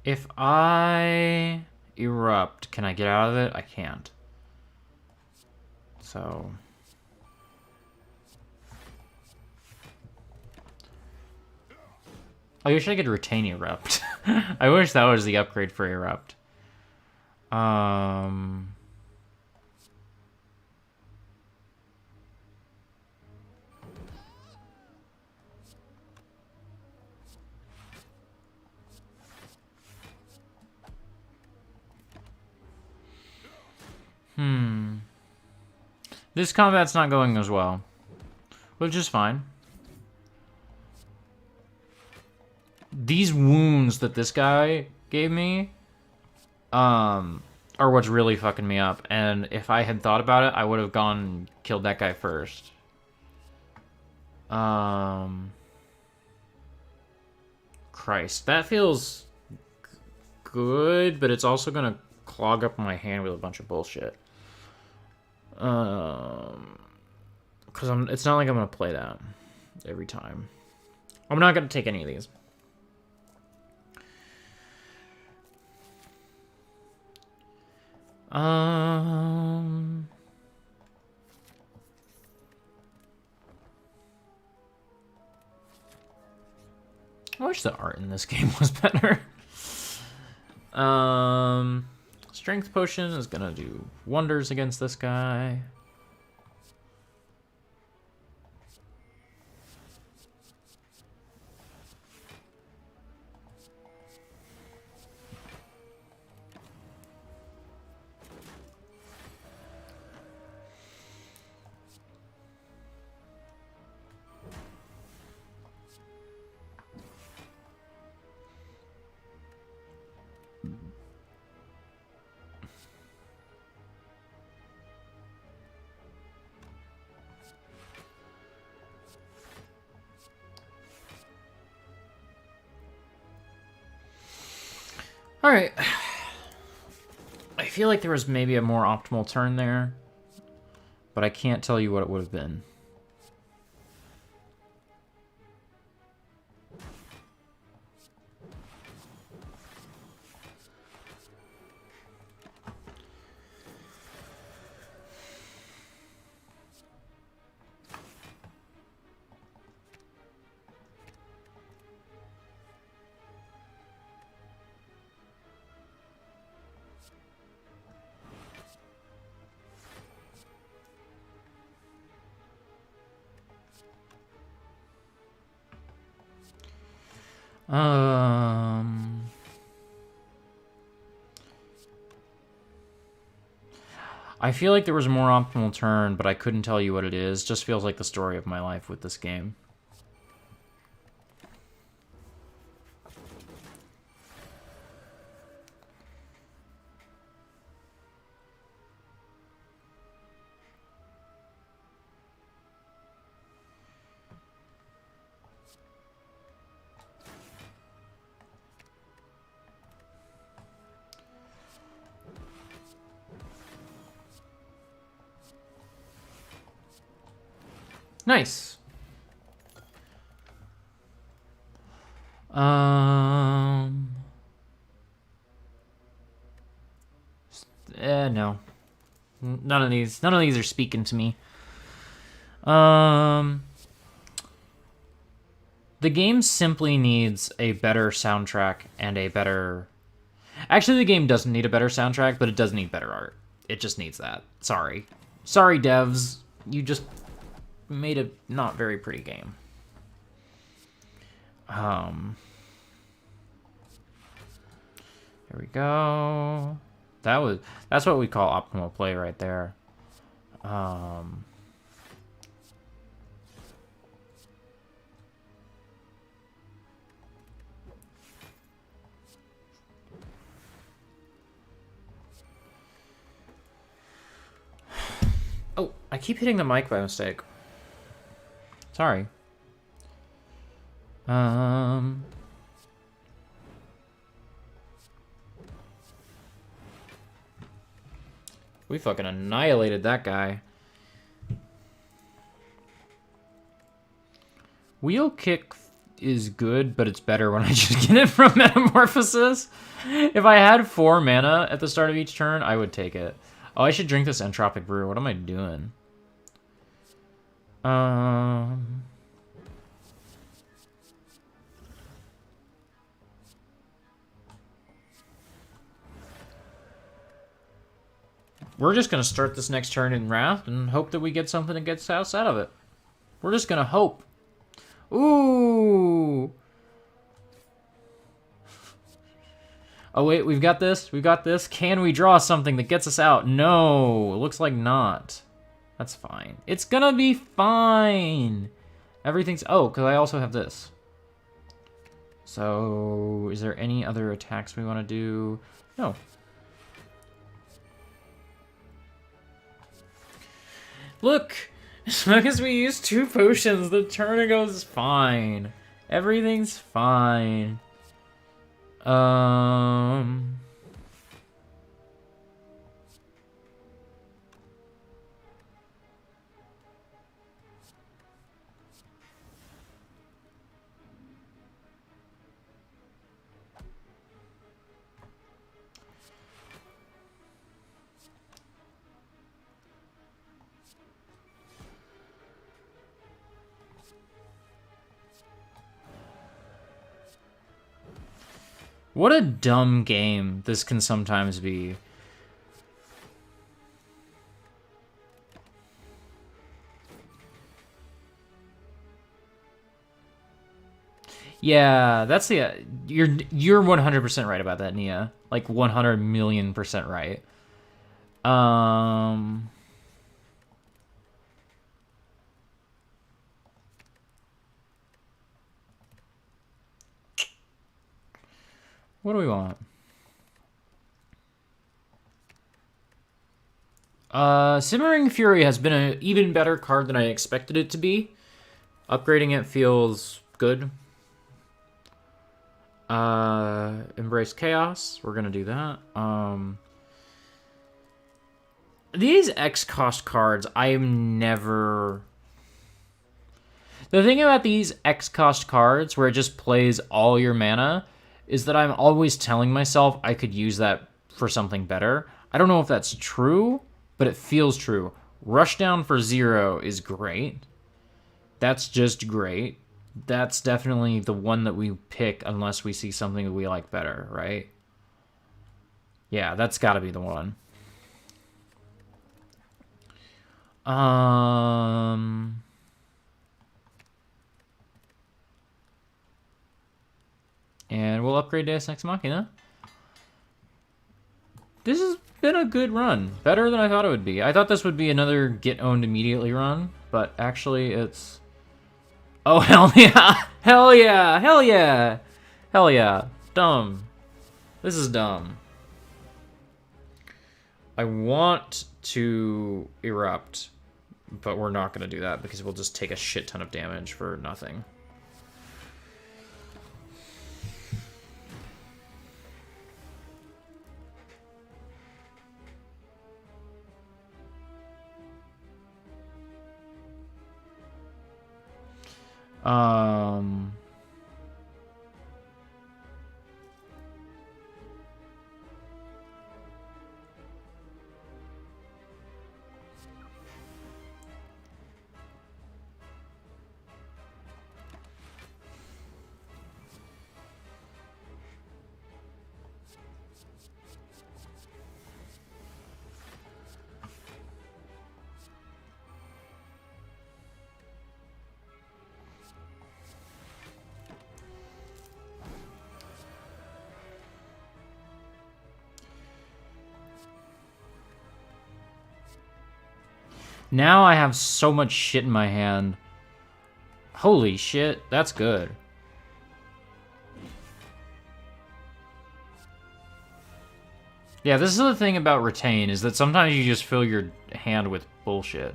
If I erupt, can I get out of it? I can't. So... I wish I could retain erupt. I wish that was the upgrade for erupt. This combat's not going as well, which is fine. These wounds that this guy gave me, are what's really fucking me up. And if I had thought about it, I would have gone and killed that guy first. Christ, that feels good, but it's also gonna... clog up my hand with a bunch of bullshit. Because it's not like I'm going to play that every time. I'm not going to take any of these. I wish the art in this game was better. Strength potion is gonna do wonders against this guy. All right. I feel like there was maybe a more optimal turn there, but I can't tell you what it would have been. I feel like there was a more optimal turn, but I couldn't tell you what it is. Just feels like the story of my life with this game. Nice. No. None of these are speaking to me. The game simply needs a better soundtrack and a better... Actually, the game doesn't need a better soundtrack, but it does need better art. It just needs that. Sorry. Sorry, devs. You just made a not very pretty game. Here we go. That's what we call optimal play right there. Oh, I keep hitting the mic by mistake. Sorry. We fucking annihilated that guy. Wheel kick is good, but it's better when I just get it from Metamorphosis. If I had 4 mana at the start of each turn, I would take it. Oh, I should drink this Entropic Brew. What am I doing? We're just going to start this next turn in Wrath and hope that we get something that gets us out of it. We're just going to hope. Ooh. Oh, wait, we've got this. We've got this. Can we draw something that gets us out? No, it looks like not. That's fine. It's going to be fine. Everything's... Oh, because I also have this. So, is there any other attacks we want to do? No. Look! As long as we use 2 potions, the turn goes fine. Everything's fine. What a dumb game this can sometimes be. Yeah, that's the you're 100% right about that, Nia. Like 100,000,000% right. What do we want? Simmering Fury has been an even better card than I expected it to be. Upgrading it feels good. Embrace Chaos. We're gonna do that. These X cost cards, I am never... The thing about these X cost cards, where it just plays all your mana, is that I'm always telling myself I could use that for something better. I don't know if that's true, but it feels true. Rushdown for 0 is great. That's just great. That's definitely the one that we pick unless we see something that we like better, right? Yeah, that's got to be the one. And we'll upgrade Deus Ex Machina. This has been a good run. Better than I thought it would be. I thought this would be another get owned immediately run, but actually it's... Oh, hell yeah! Hell yeah! Hell yeah! Hell yeah. Dumb. This is dumb. I want to erupt, but we're not going to do that because we'll just take a shit ton of damage for nothing. Now I have so much shit in my hand. Holy shit, that's good. Yeah, this is the thing about Retain, is that sometimes you just fill your hand with bullshit.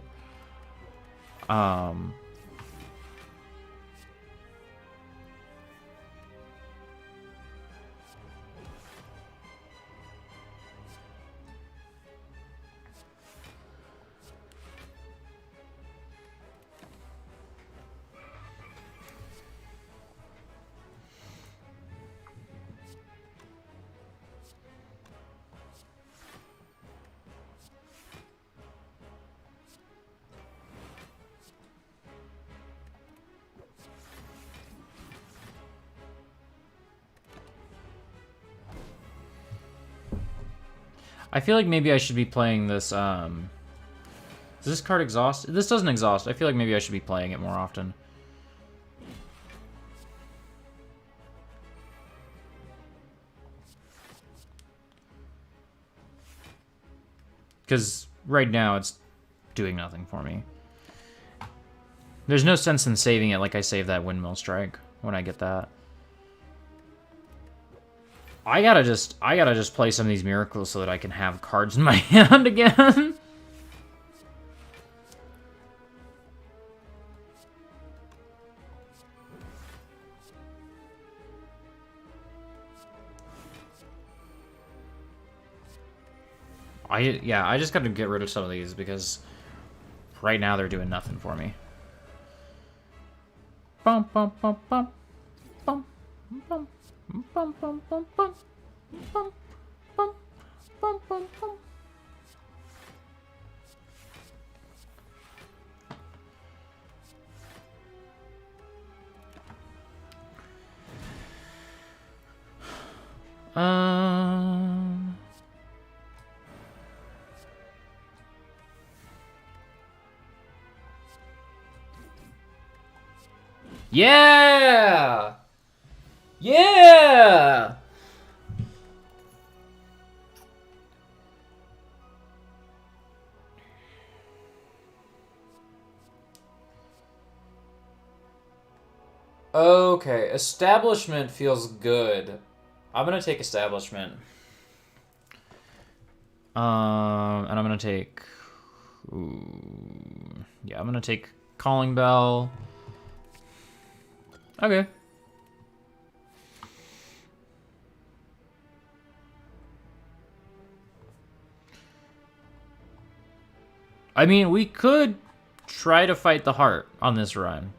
I feel like maybe I should be playing this, Does this card exhaust? This doesn't exhaust. I feel like maybe I should be playing it more often. Because right now it's doing nothing for me. There's no sense in saving it like I saved that Windmill Strike when I get that. I gotta just play some of these miracles so that I can have cards in my hand again. I just gotta get rid of some of these because right now they're doing nothing for me. Bum bum bum bum bum bum bum bum bum bum bum bum bum bum bum. Yeah! Yeah! Okay, establishment feels good. I'm gonna take establishment. And I'm gonna take... Ooh, yeah, I'm gonna take calling bell. Okay. I mean, we could try to fight the heart on this run.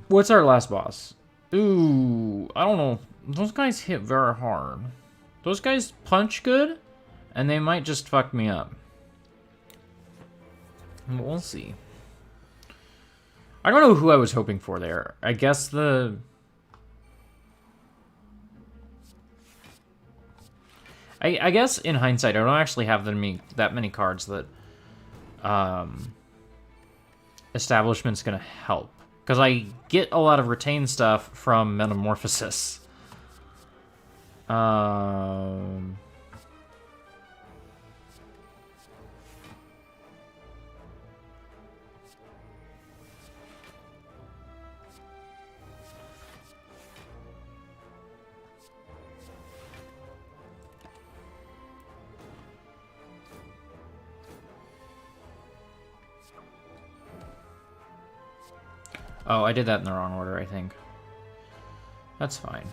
What's our last boss? Ooh, I don't know. Those guys hit very hard. Those guys punch good, and they might just fuck me up. We'll see. I don't know who I was hoping for there. I guess the... I guess in hindsight, I don't actually have that many cards that Establishment's gonna help. Because I get a lot of retained stuff from Metamorphosis. Oh, I did that in the wrong order, I think. That's fine.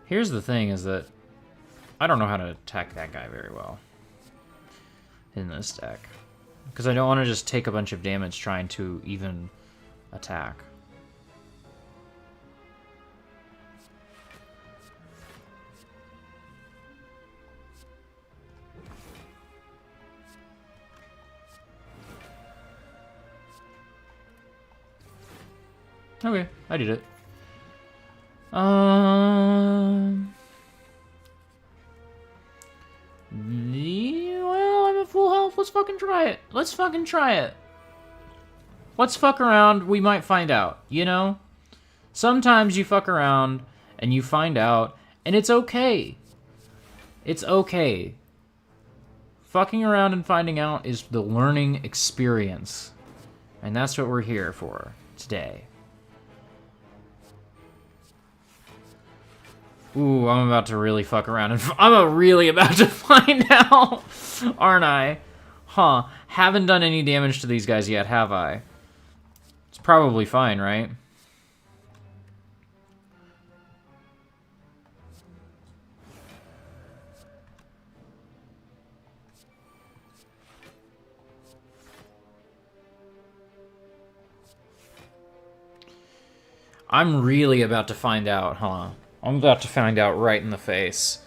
Here's the thing, is that I don't know how to attack that guy very well in this deck. Because I don't want to just take a bunch of damage trying to even attack. Okay, I did it. Well, I'm at full health. Let's fucking try it. Let's fucking try it. Let's fuck around. We might find out, you know? Sometimes you fuck around and you find out, and it's okay. It's okay. Fucking around and finding out is the learning experience. And that's what we're here for today. Ooh, I'm about to really fuck around and I'm really about to find out, aren't I? Huh. Haven't done any damage to these guys yet, have I? It's probably fine, right? I'm really about to find out, huh? I'm about to find out right in the face.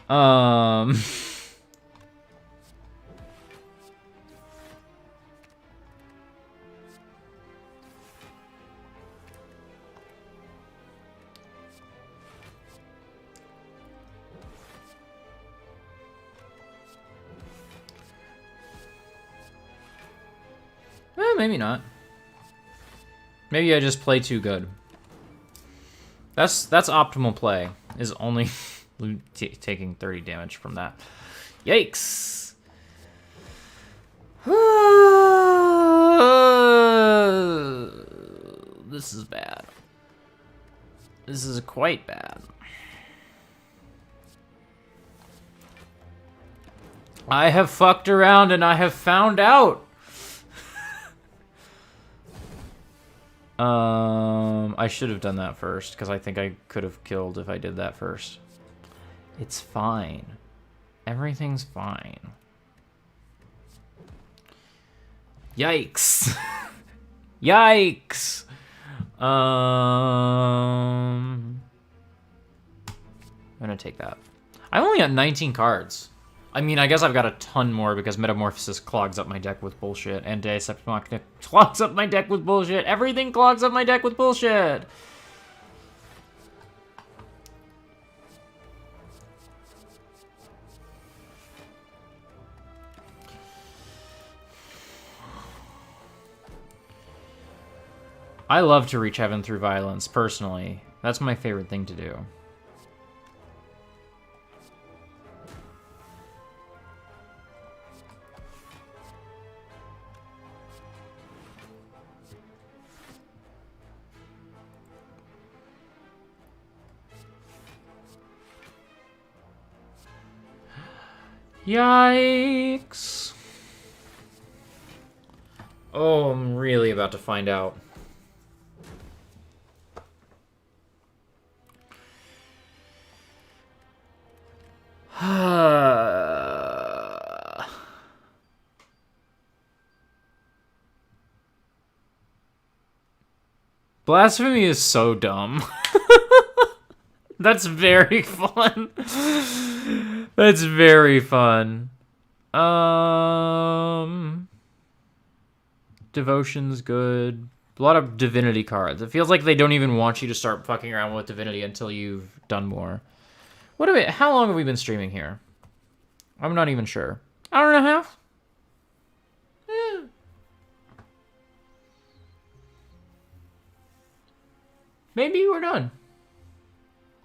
Well, maybe not. Maybe I just play too good. That's optimal play, is only taking 30 damage from that. Yikes! This is bad. This is quite bad. I have fucked around and I have found out. I should have done that first, because I think I could have killed if I did that first. It's fine. Everything's fine. Yikes. Yikes. I'm gonna take that. I only got 19 cards. I mean, I guess I've got a ton more because Metamorphosis clogs up my deck with bullshit, and Decepticon clogs up my deck with bullshit. Everything clogs up my deck with bullshit. I love to reach heaven through violence, personally. That's my favorite thing to do. Yikes. Oh, I'm really about to find out. Blasphemy is so dumb. That's very fun. That's very fun. Devotion's good. A lot of divinity cards. It feels like they don't even want you to start fucking around with divinity until you've done more. How long have we been streaming here? I'm not even sure. Hour and a half? Yeah. Maybe we're done.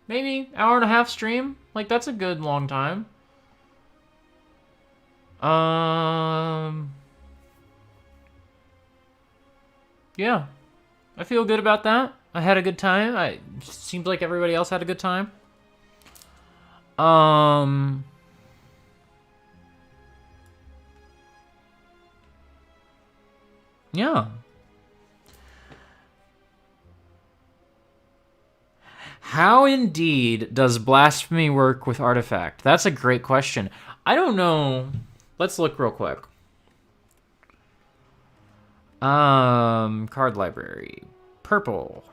Maybe hour and a half stream? Like, that's a good long time. Yeah. I feel good about that. I had a good time. Seems like everybody else had a good time. Yeah. How indeed does blasphemy work with artifact? That's a great question. I don't know. Let's look real quick. Card library. Purple.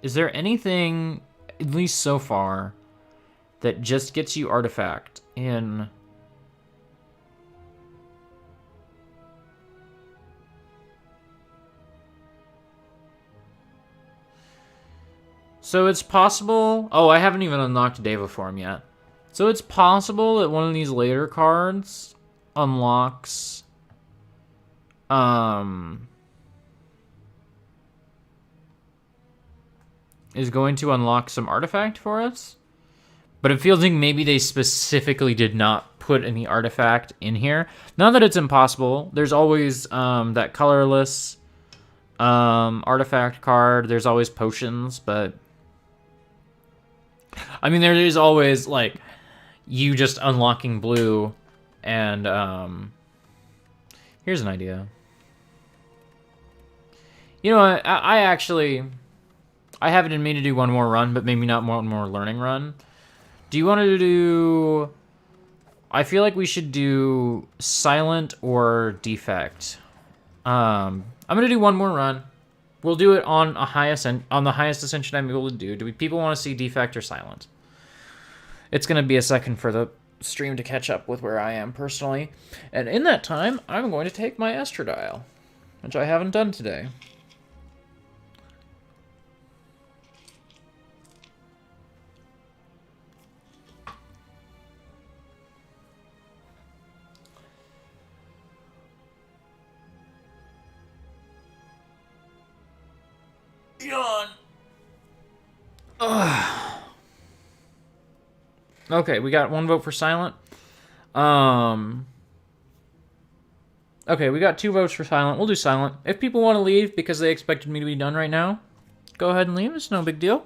Is there anything, at least so far, that just gets you artifact in... So it's possible... Oh, I haven't even unlocked Deva form yet. So it's possible that one of these later cards unlocks... is going to unlock some artifact for us. But it feels like maybe they specifically did not put any artifact in here. Not that it's impossible. There's always that colorless artifact card. There's always potions, but... I mean, there is always, like, you just unlocking blue, and, here's an idea. You know what, I actually, I have it in me to do one more run, but maybe not one more learning run. Do you want to do, I feel like we should do silent or defect. I'm going to do one more run. We'll do it on the highest ascension I'm able to do. Do people want to see defect or silent? It's going to be a second for the stream to catch up with where I am personally. And in that time, I'm going to take my estradiol, which I haven't done today. Yawn. Ugh. Okay, we got one vote for silent. Okay, we got 2 votes for silent. We'll do silent. If people want to leave because they expected me to be done right now, go ahead and leave. It's no big deal.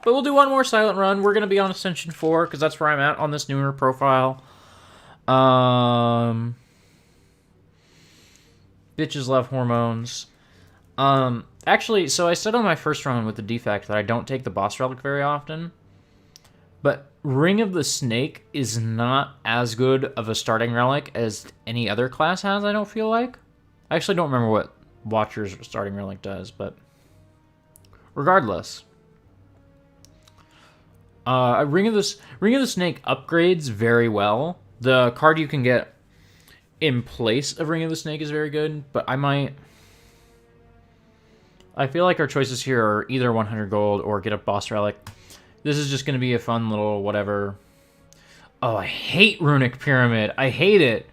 But we'll do one more silent run. We're going to be on Ascension 4 because that's where I'm at on this newer profile. Bitches love hormones. Actually, so I said on my first run with the defect that I don't take the boss relic very often. But Ring of the Snake is not as good of a starting relic as any other class has, I don't feel like. I actually don't remember what Watcher's starting relic does, but regardless. Ring of the Snake upgrades very well. The card you can get in place of Ring of the Snake is very good, but I feel like our choices here are either 100 gold or get a boss relic. This is just going to be a fun little whatever. Oh, I hate Runic Pyramid. I hate it.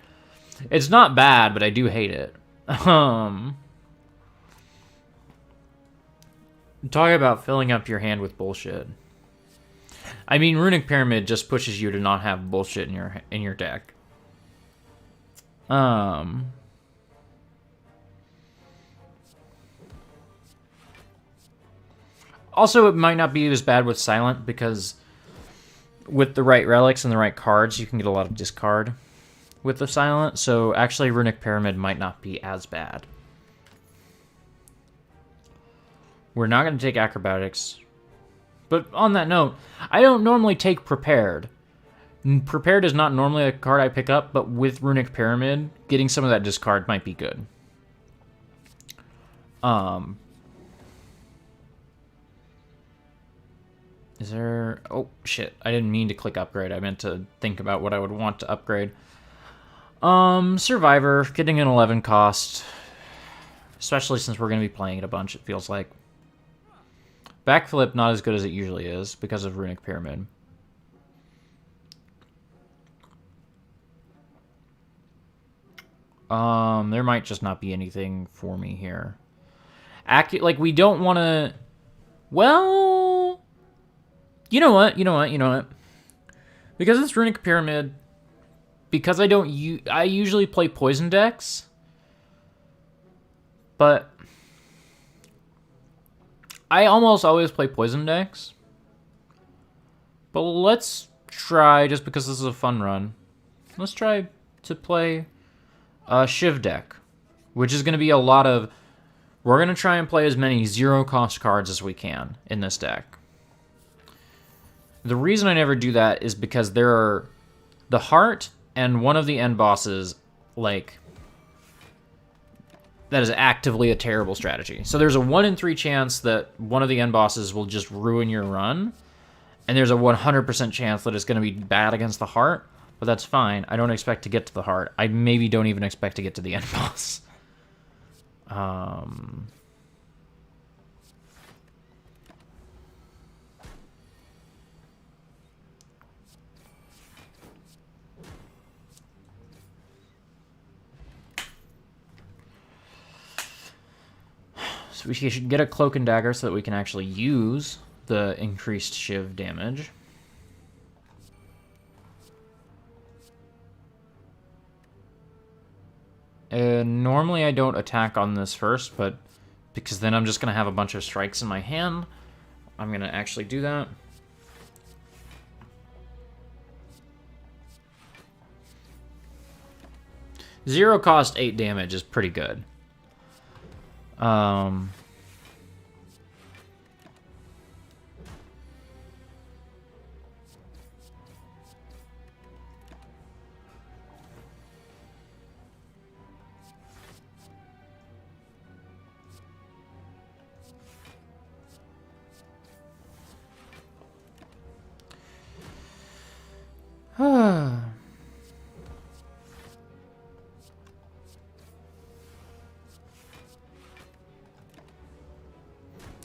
It's not bad, but I do hate it. Talk about filling up your hand with bullshit. I mean, Runic Pyramid just pushes you to not have bullshit in your deck. Also, it might not be as bad with Silent because with the right relics and the right cards, you can get a lot of discard with the Silent. So actually, Runic Pyramid might not be as bad. We're not going to take Acrobatics. But on that note, I don't normally take Prepared. Prepared is not normally a card I pick up, but with Runic Pyramid, getting some of that discard might be good. Is there... Oh, shit. I didn't mean to click upgrade. I meant to think about what I would want to upgrade. Survivor, getting an 11 cost. Especially since we're going to be playing it a bunch, it feels like. Backflip, not as good as it usually is because of Runic Pyramid. There might just not be anything for me here. Like, we don't want to... Well... You know what? Because it's Runic Pyramid, because I don't... I usually play poison decks, but I almost always play poison decks. But let's try, just because this is a fun run, let's try to play a Shiv deck, which is going to be a lot of... We're going to try and play as many zero-cost cards as we can in this deck. The reason I never do that is because there are the heart and one of the end bosses, like, that is actively a terrible strategy. So there's a 1 in 3 chance that one of the end bosses will just ruin your run, and there's a 100% chance that it's going to be bad against the heart, but that's fine. I don't expect to get to the heart. I maybe don't even expect to get to the end boss. So we should get a Cloak and Dagger so that we can actually use the increased Shiv damage. Normally I don't attack on this first, but because then I'm just going to have a bunch of strikes in my hand, I'm going to actually do that. Zero cost 8 damage is pretty good.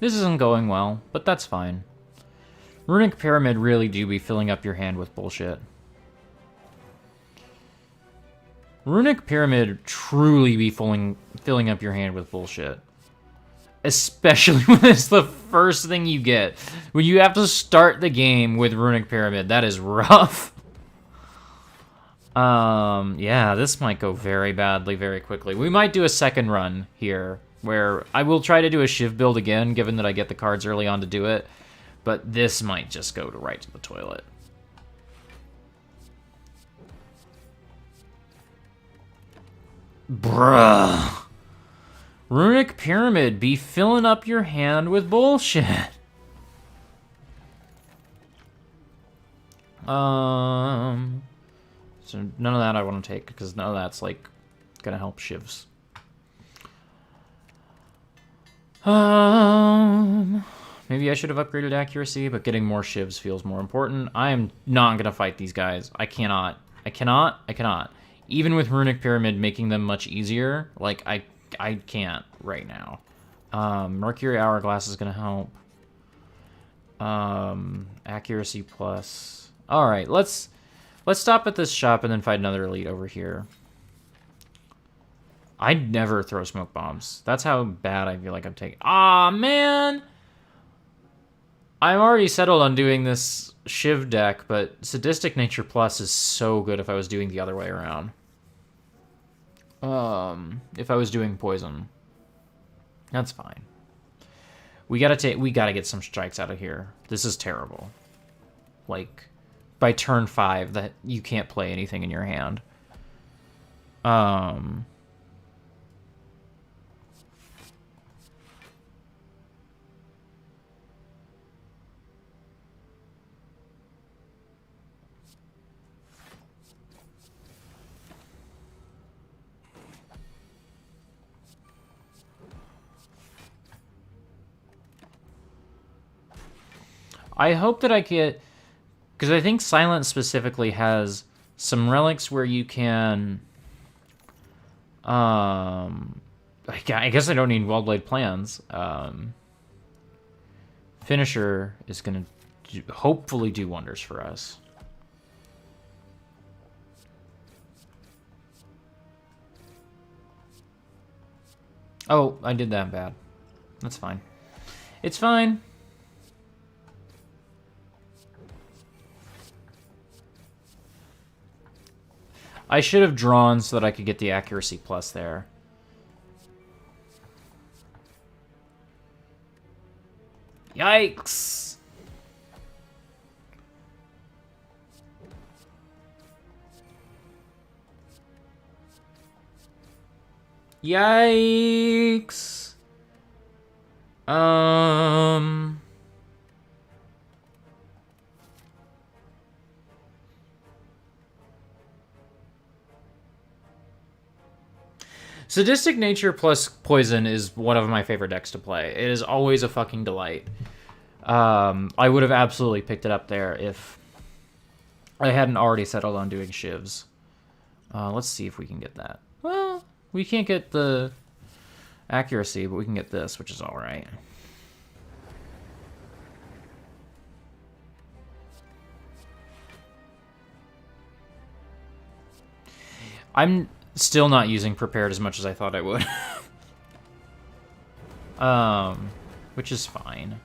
This isn't going well, but that's fine. Runic Pyramid really do be filling up your hand with bullshit. Runic Pyramid truly be filling up your hand with bullshit. Especially when it's the first thing you get. When you have to start the game with Runic Pyramid, that is rough. Yeah, this might go very badly very quickly. We might do a second run here, where I will try to do a Shiv build again, given that I get the cards early on to do it. But this might just go right to the toilet. Bruh. Runic Pyramid be filling up your hand with bullshit. So none of that I want to take, because none of that's, like, gonna help Shivs. Maybe I should have upgraded accuracy, but getting more Shivs feels more important. I am not gonna fight these guys. I cannot. Even with Runic Pyramid making them much easier, like, I can't right now. Mercury Hourglass is gonna help. Accuracy plus. Alright, let's stop at this shop and then find another elite over here. I'd never throw smoke bombs. That's how bad I feel like I'm taking. Aw, man! I'm already settled on doing this Shiv deck, but Sadistic Nature Plus is so good if I was doing the other way around. If I was doing Poison. That's fine. We gotta get some strikes out of here. This is terrible. Like, by turn 5, that you can't play anything in your hand. I hope that I get... Because I think Silence specifically has some relics where you can... I guess I don't need Well-Laid Plans. Finisher is going to hopefully do wonders for us. Oh, I did that bad. That's fine. It's fine. I should have drawn so that I could get the accuracy plus there. Yikes! Yikes! Sadistic Nature plus Poison is one of my favorite decks to play. It is always a fucking delight. I would have absolutely picked it up there if I hadn't already settled on doing Shivs. Let's see if we can get that. Well, we can't get the accuracy, but we can get this, which is alright. I'm still not using Prepared as much as I thought I would. Which is fine.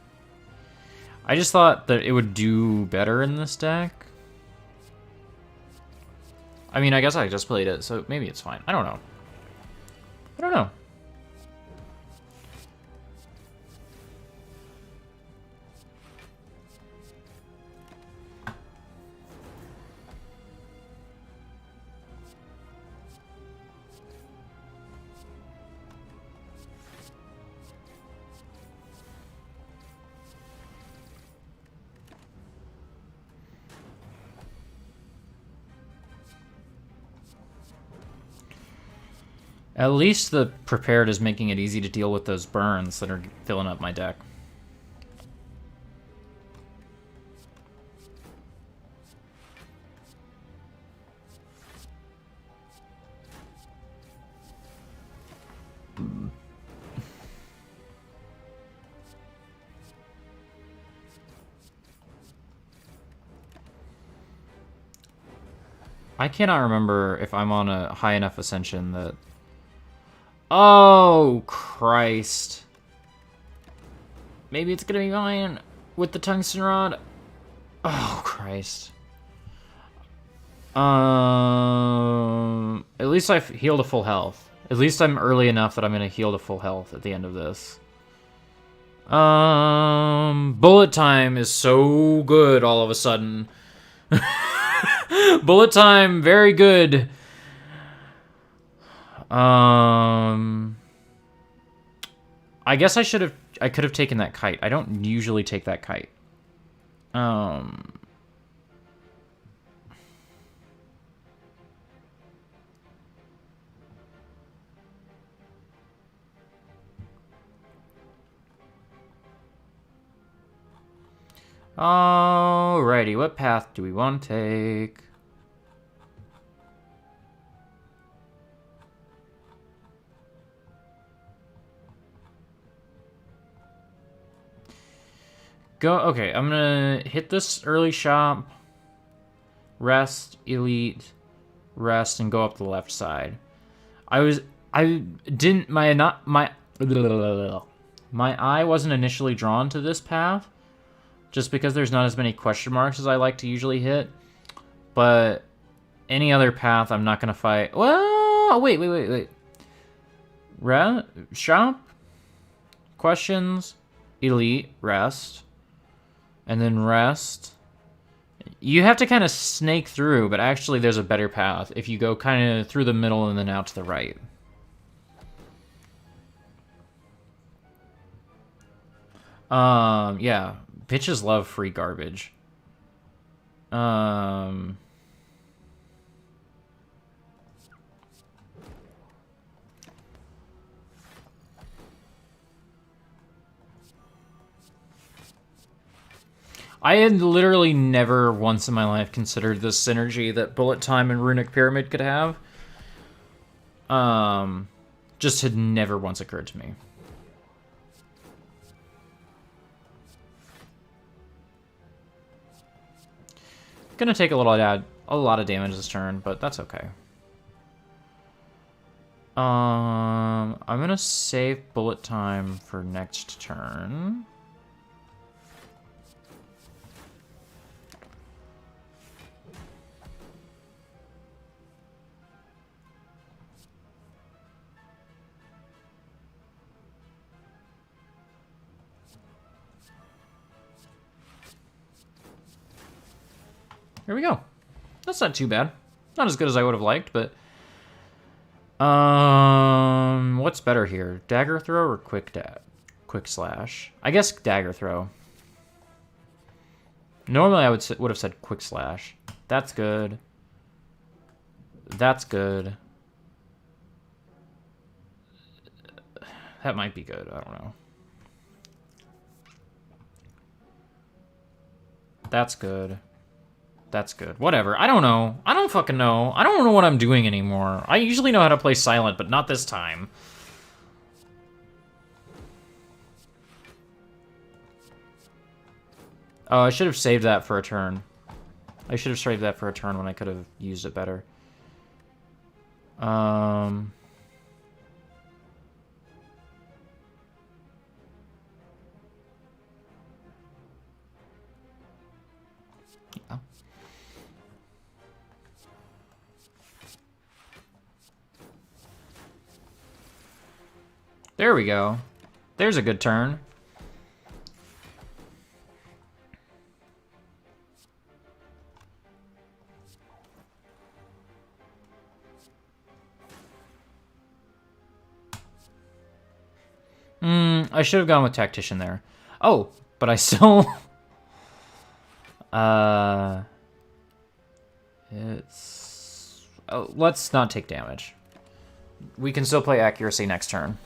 I just thought that it would do better in this deck. I mean, I guess I just played it, so maybe it's fine. I don't know. I don't know. At least the Prepared is making it easy to deal with those burns that are filling up my deck. I cannot remember if I'm on a high enough ascension that... Oh, Christ. Maybe it's gonna be mine with the tungsten rod. Oh, Christ. At least I've healed to full health. At least I'm early enough that I'm gonna heal to full health at the end of this. Bullet time is so good all of a sudden. Bullet time, very good. I guess I could have taken that kite. I don't usually take that kite. Alrighty, what path do we want to take? Okay, I'm gonna hit this early shop, rest, elite, rest, and go up the left side. My eye wasn't initially drawn to this path, just because there's not as many question marks as I like to usually hit. But any other path, I'm not going to fight. Well, wait. Shop, questions, elite, rest, and then rest. You have to kind of snake through, but actually there's a better path if you go kind of through the middle and then out to the right. Yeah. Bitches love free garbage. I had literally never once in my life considered the synergy that Bullet Time and Runic Pyramid could have. Just had never once occurred to me. Gonna take a lot of damage this turn, but that's okay. I'm gonna save Bullet Time for next turn. Here we go. That's not too bad. Not as good as I would have liked, but... what's better here? Dagger throw or quick slash? I guess dagger throw. Normally I would have said quick slash. That's good. That's good. That might be good. I don't know. That's good. That's good. Whatever. I don't know. I don't fucking know. I don't know what I'm doing anymore. I usually know how to play silent, but not this time. Oh, I should have saved that for a turn. I should have saved that for a turn when I could have used it better. Yeah. There we go. There's a good turn. I should have gone with Tactician there. Oh, but I still... it's... Oh, let's not take damage. We can still play Accuracy next turn.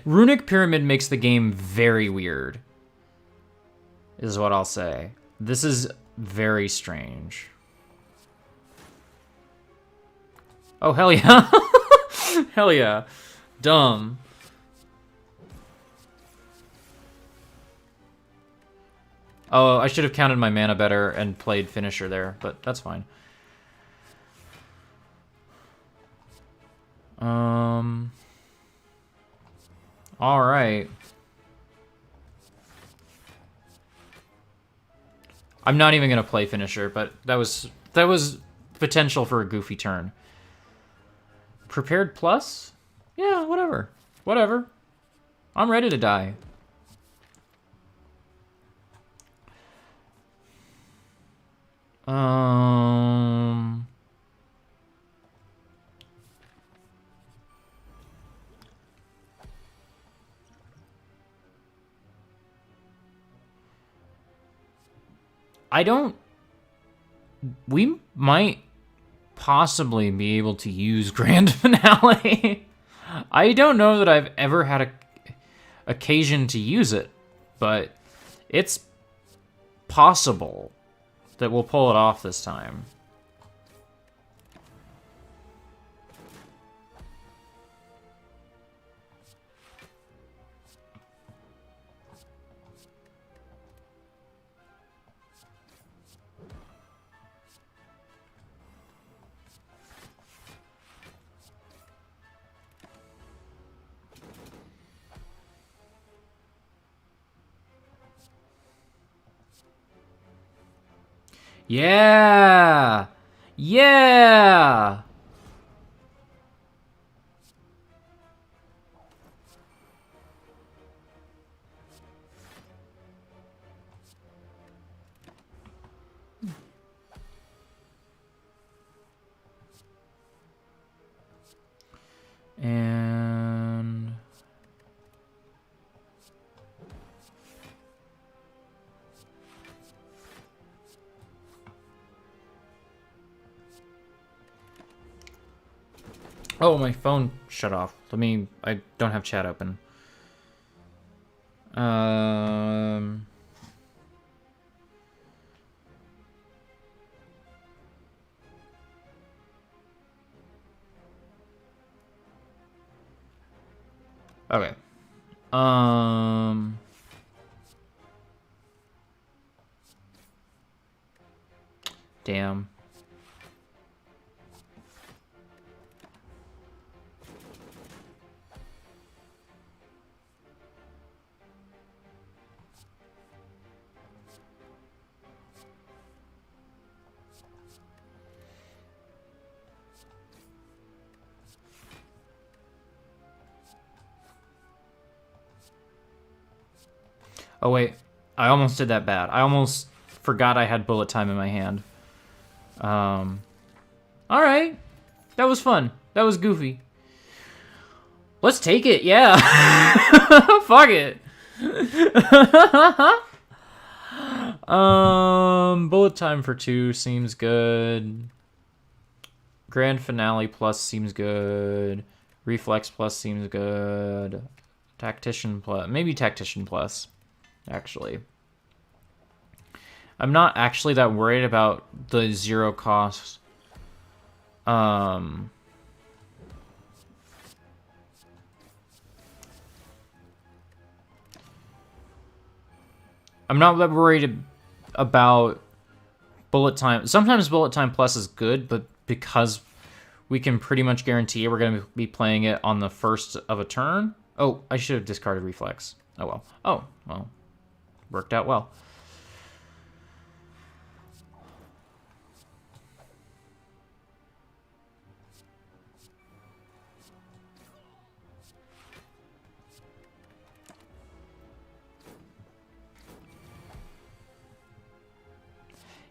Runic Pyramid makes the game very weird, is what I'll say. This is very strange. Oh, hell yeah. Hell yeah. Dumb. Oh, I should have counted my mana better and played Finisher there, but that's fine. All right. I'm not even gonna play Finisher, but that was potential for a goofy turn. Prepared plus? Yeah, whatever. Whatever. I'm ready to die. I don't... We might possibly be able to use Grand Finale. I don't know that I've ever had a occasion to use it, but it's possible that we'll pull it off this time. Yeah! Yeah! And... oh, my phone shut off. I don't have chat open. Okay. Damn. Oh, wait. I almost did that bad. I almost forgot I had bullet time in my hand. Alright. That was fun. That was goofy. Let's take it, yeah. Fuck it. Bullet time for 2 seems good. Grand finale plus seems good. Reflex plus seems good. Tactician plus, maybe tactician plus, actually. I'm not actually that worried about the 0 cost. I'm not that worried about bullet time. Sometimes bullet time plus is good, but because we can pretty much guarantee we're going to be playing it on the first of a turn. Oh, I should have discarded reflex. Oh, well. Oh, well. Worked out well.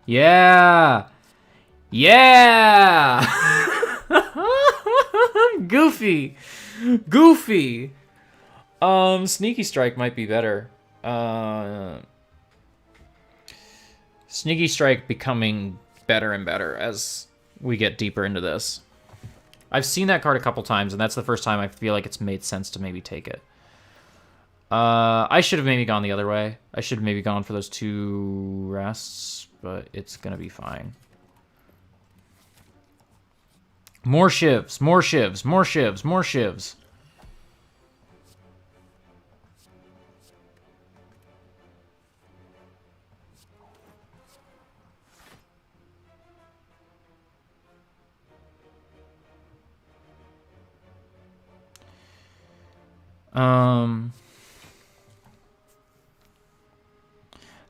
Yeah! Yeah! Goofy! Goofy! Sneaky Strike might be better. Sneaky Strike becoming better and better as we get deeper into this. I've seen that card a couple times, and that's the first time I feel like it's made sense to maybe take it. I should have maybe gone the other way. I should have maybe gone for those 2 rests, but it's gonna be fine. More shivs, more shivs, more shivs, more shivs.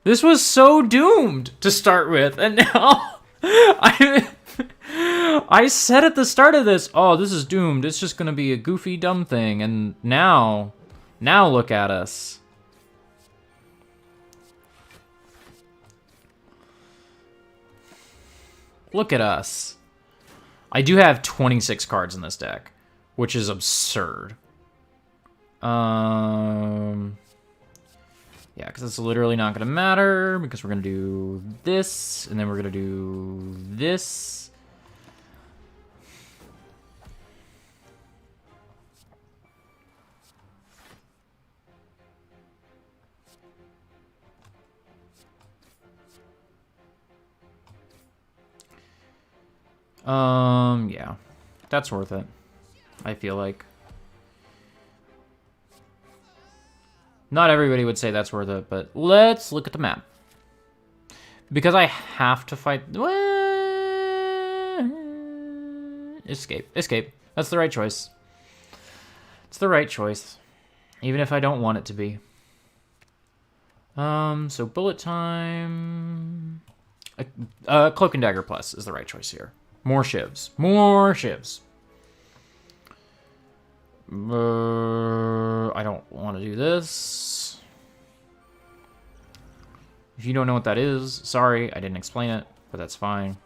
This was so doomed to start with, and now I said at the start of this, oh, this is doomed. It's just gonna be a goofy, dumb thing, and now look at us. Look at us. I do have 26 cards in this deck, which is absurd. Yeah, because it's literally not going to matter, because we're going to do this, and then we're going to do this. Yeah. That's worth it, I feel like. Not everybody would say that's worth it, but let's look at the map. Because I have to fight... Escape. Escape. That's the right choice. It's the right choice. Even if I don't want it to be. So bullet time... Cloak and Dagger Plus is the right choice here. More shivs. More shivs. I don't want to do this. If you don't know what that is, sorry, I didn't explain it, but that's fine.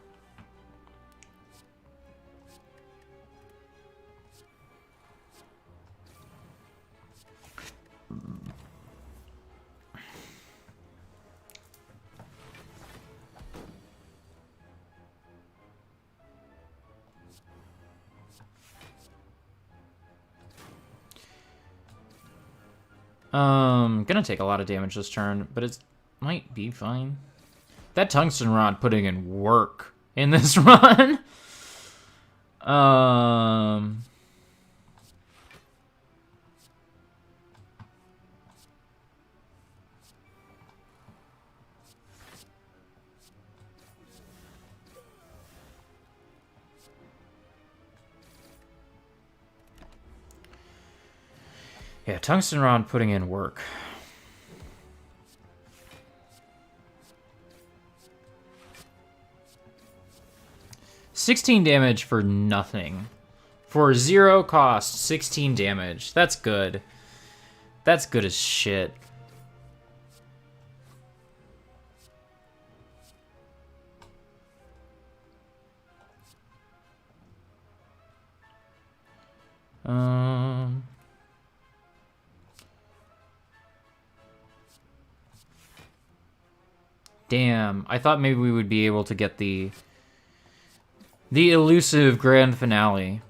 Gonna take a lot of damage this turn, but it might be fine. That tungsten rod putting in work in this run. Yeah, tungsten rod putting in work. $16 damage for nothing. For 0 cost, 16 damage. That's good. That's good as shit. Damn, I thought maybe we would be able to get the elusive grand finale.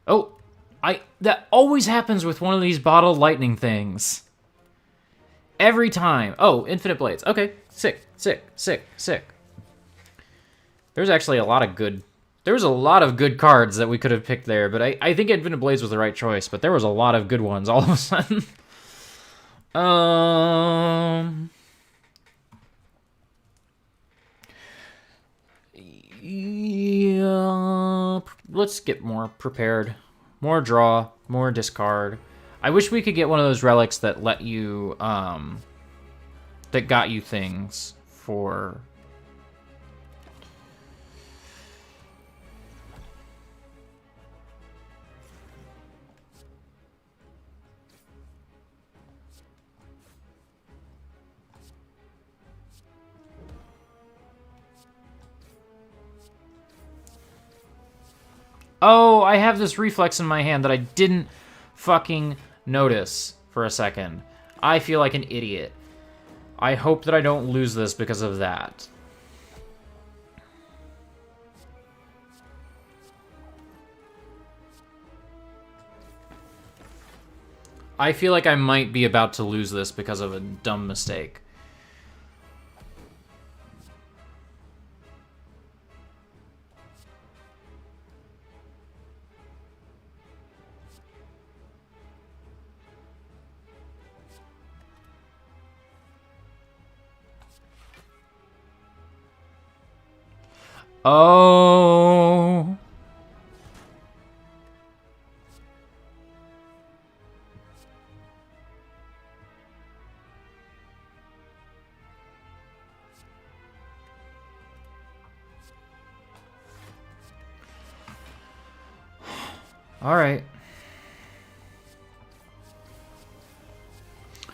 Oh, that always happens with one of these bottled lightning things. Every time. Oh, infinite blades. Okay, sick. There's actually a lot of good... There was a lot of good cards that we could have picked there, but I think infinite blades was the right choice, but there was a lot of good ones all of a sudden. Yeah, let's get more prepared. More draw, more discard. I wish we could get one of those relics that let you, that got you things for... Oh, I have this reflex in my hand that I didn't fucking notice for a second. I feel like an idiot. I hope that I don't lose this because of that. I feel like I might be about to lose this because of a dumb mistake. Oh. All right.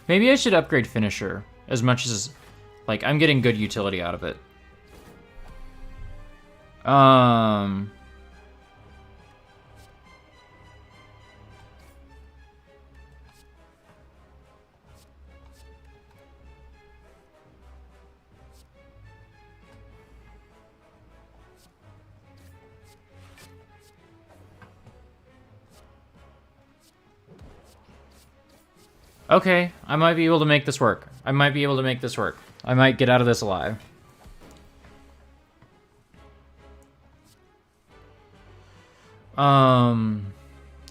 Maybe I should upgrade Finisher as much as, like, I'm getting good utility out of it. Okay, I might be able to make this work. I might get out of this alive.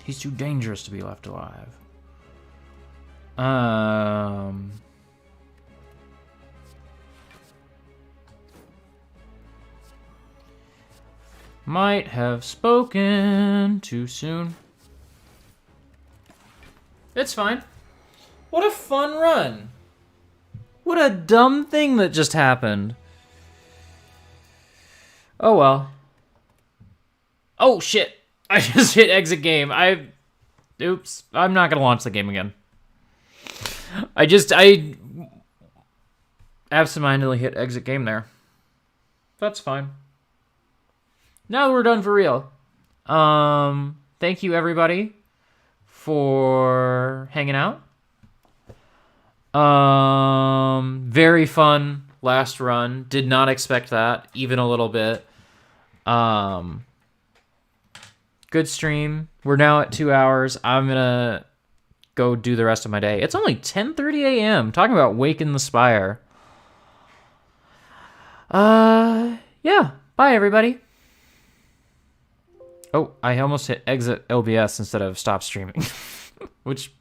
He's too dangerous to be left alive. Might have spoken too soon. It's fine. What a fun run. What a dumb thing that just happened. Oh well. Oh shit. I just hit exit game. Oops. I'm not gonna launch the game again. I absentmindedly hit exit game there. That's fine. Now we're done for real. Thank you everybody for hanging out. Very fun last run. Did not expect that, even a little bit. Good stream. We're now at 2 hours. I'm gonna go do the rest of my day. It's only 10:30 a.m. Talking about waking the Spire. Yeah. Bye, everybody. Oh, I almost hit exit OBS instead of stop streaming, which